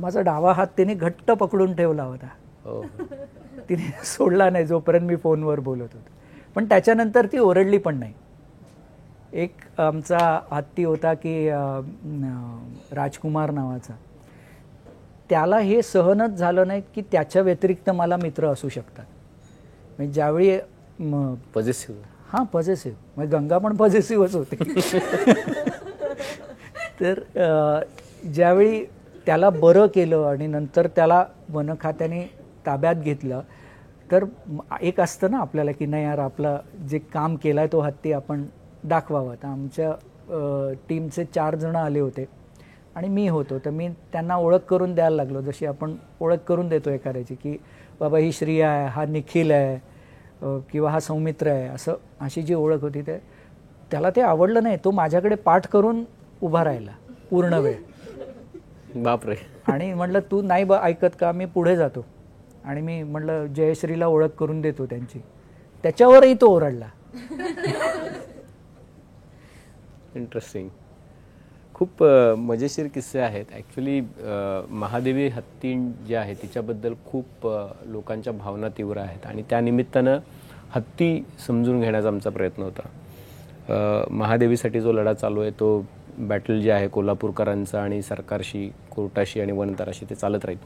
माझा डावा हात तिने घट्ट पकडून ठेवला होता तिने सोडला नाही जोपर्यंत मी फोनवर बोलत होतो. पण त्याच्यानंतर ती ओरडली पण नाही. एक आमचा हत्ती होता की राजकुमार नावाचा, त्याला हे सहनच झालं नाही की त्याच्या व्यतिरिक्त मला मित्र असू शकतात. म्हणजे ज्यावेळी पॉझिटिव्ह, हां पॉझिटिव्ह, म्हणजे गंगा पण पॉझिटिव्हच होते. तर ज्यावेळी त्याला बरं केलं आणि नंतर त्याला वन खात्याने ताब्यात घेतलं, तर एक असतं ना आपल्याला की नाही यार आपलं जे काम केलं आहे तो हत्ती आपण दाखवावा. तर आमच्या टीमचे 4 जण आले होते आणि मी होतो. तर मी त्यांना ओळख करून द्यायला लागलो, जशी आपण ओळख करून देतो एखाद्याची की बाबा ही श्रिया आहे, हा निखिल आहे किंवा हा सौमित्र आहे, अशी जी ओळख होती ते त्याला ते आवडलं नाही. तो माझ्याकडे पाठ करून उभा राहिला पूर्ण वेळ. बापरे. आणि म्हटलं तू नाही ऐकत का, मी पुढे जातो. आणि मी म्हटलं जयश्रीला ओळख करून देतो त्यांची. त्याच्यावरही तो ओरडला. इंटरेस्टिंग. खूप मजेशीर किस्से आहेत. ॲक्च्युली महादेवी हत्ती जी आहे तिच्याबद्दल खूप लोकांच्या भावना तीव्र आहेत आणि त्यानिमित्तानं हत्ती समजून घेण्याचा आमचा प्रयत्न होता. महादेवीसाठी जो लढा चालू आहे तो बॅटल जे आहे कोल्हापूरकरांचा आणि सरकारशी, कोर्टाशी आणि वनतराशी ते चालत राहील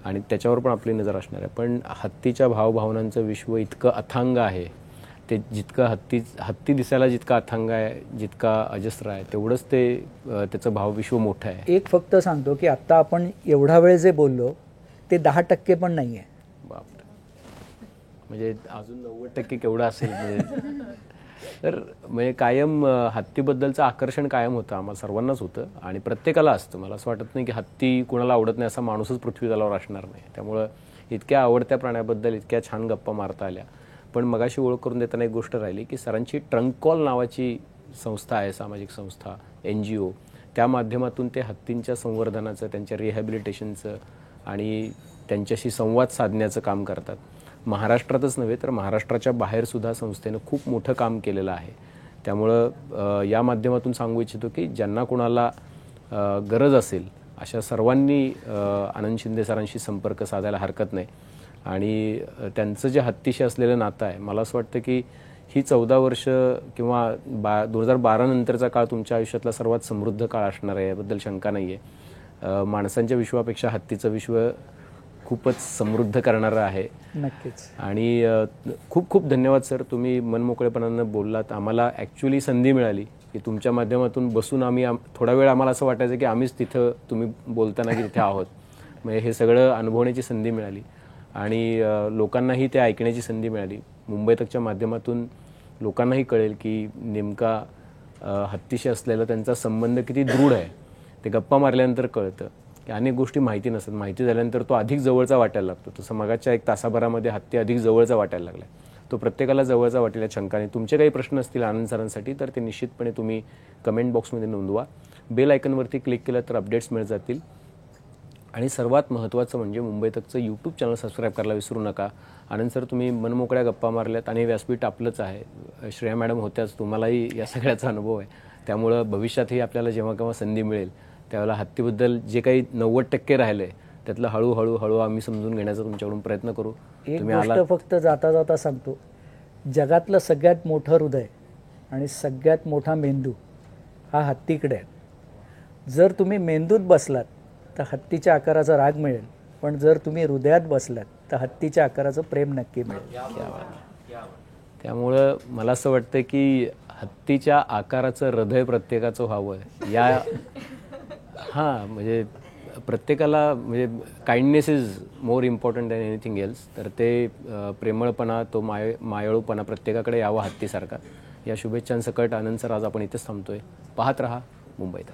आणि त्याच्यावर पण आपली नजर असणार आहे. पण हत्तीच्या भावभावनांचं विश्व इतकं अथांग आहे, ते जितकं हत्ती दिसायला जितका अथांग आहे, जितका अजस्र आहे, तेवढंच ते त्याचं भावविश्व मोठं आहे. एक फक्त सांगतो की आत्ता आपण एवढा वेळ जे बोललो ते 10% पण नाही आहे. बापरे. म्हणजे अजून 90% केवढं असेल म्हणजे. तर म्हणजे कायम हत्तीबद्दलचं आकर्षण कायम होतं, आम्हाला सर्वांनाच होतं आणि प्रत्येकाला असतं. मला असं वाटत नाही की हत्ती कुणाला आवडत नाही असा माणूसच पृथ्वी तलावर असणार नाही. त्यामुळं इतक्या आवडत्या प्राण्याबद्दल इतक्या छान गप्पा मारता आल्या. पण मगाशी ओळख करून देताना एक गोष्ट राहिली की सरांची ट्रंक कॉल नावाची संस्था आहे, सामाजिक संस्था, NGO. त्या माध्यमातून ते हत्तींच्या संवर्धनाचं, त्यांच्या रिहॅबिलिटेशनचं आणि त्यांच्याशी संवाद साधण्याचं काम करतात. महाराष्ट्रातच नव्हे तर महाराष्ट्राच्या बाहेरसुद्धा संस्थेनं खूप मोठं काम केलेलं आहे. त्यामुळं या माध्यमातून सांगू इच्छितो की ज्यांना कोणाला गरज असेल अशा सर्वांनी आनंद शिंदे सरांशी संपर्क साधायला हरकत नाही. आणि त्यांचं जे हत्तीशी असलेलं नातं आहे, मला असं वाटतं की ही 14 वर्ष किंवा 2012 नंतरचा काळ तुमच्या आयुष्यातला सर्वात समृद्ध काळ असणार आहे, याबद्दल शंका नाही आहे. माणसांच्या विश्वापेक्षा हत्तीचं विश्व खूपच समृद्ध करणारं आहे. नक्कीच. आणि खूप खूप धन्यवाद सर, तुम्ही मनमोकळेपणानं बोललात. आम्हाला ॲक्च्युली संधी मिळाली की तुमच्या माध्यमातून बसून आम्ही थोडा वेळ आम्हाला असं वाटायचं की आम्हीच तिथं तुम्ही बोलताना की तिथे आहोत. म्हणजे हे सगळं अनुभवण्याची संधी मिळाली आणि लोकांनाही ते ऐकण्याची संधी मिळाली. मुंबई तकच्या माध्यमातून लोकांनाही कळेल की नेमका हत्तीशी असलेला त्यांचा संबंध किती दृढ आहे. ते गप्पा मारल्यानंतर कळतं की अनेक गोष्टी माहिती नसतात, माहिती झाल्यानंतर तो अधिक जवळचा वाटायला लागतो. तसं मगाच्या 1 तासाभरामध्ये हत्ती अधिक जवळचा वाटायला लागला. तो प्रत्येकाला जवळचा वाटेल यात शंका नाही. तुमचे काही प्रश्न असतील आनंद सरांसाठी तर ते निश्चितपणे तुम्ही कमेंट बॉक्समध्ये नोंदवा. बेल आयकनवरती क्लिक केलं तर अपडेट्स मिळत जातील. आणि सर्वात महत्त्वाचं म्हणजे मुंबई तकचं यूट्यूब चॅनल सबस्क्राईब करायला विसरू नका. आनंद सर तुम्ही मनमोकळ्या गप्पा मारल्यात आणि व्यासपीठ आपलंच आहे. श्रेया मॅडम होत्याच, तुम्हालाही या सगळ्याचा अनुभव आहे. त्यामुळं भविष्यातही आपल्याला जेव्हा केव्हा संधी मिळेल त्यावेळेला हत्तीबद्दल जे काही 90% राहिलं आहे त्यातलं हळूहळू आम्ही समजून घेण्याचा तुमच्याकडून प्रयत्न करू. एक गोष्ट फक्त जाता जाता सांगतो, जगातलं सगळ्यात मोठं हृदय आणि सगळ्यात मोठा मेंदू हा हत्तीकडे आहे. जर तुम्ही मेंदूत बसलात तर हत्तीच्या आकाराचा राग मिळेल, पण जर तुम्ही हृदयात बसलात तर हत्तीच्या आकाराचं प्रेम नक्की मिळेल. त्यामुळं मला असं वाटतं की हत्तीच्या आकाराचं हृदय प्रत्येकाचं व्हावं या म्हणजे प्रत्येकाला म्हणजे kindness is more important than anything else. तर ते प्रेमळपणा, तो मायाळूपणा प्रत्येकाकडे यावा हत्तीसारखा. या शुभेच्छांसकट आनंद सर आज आपण इथेच थांबतोय. पाहत रहा मुंबईत.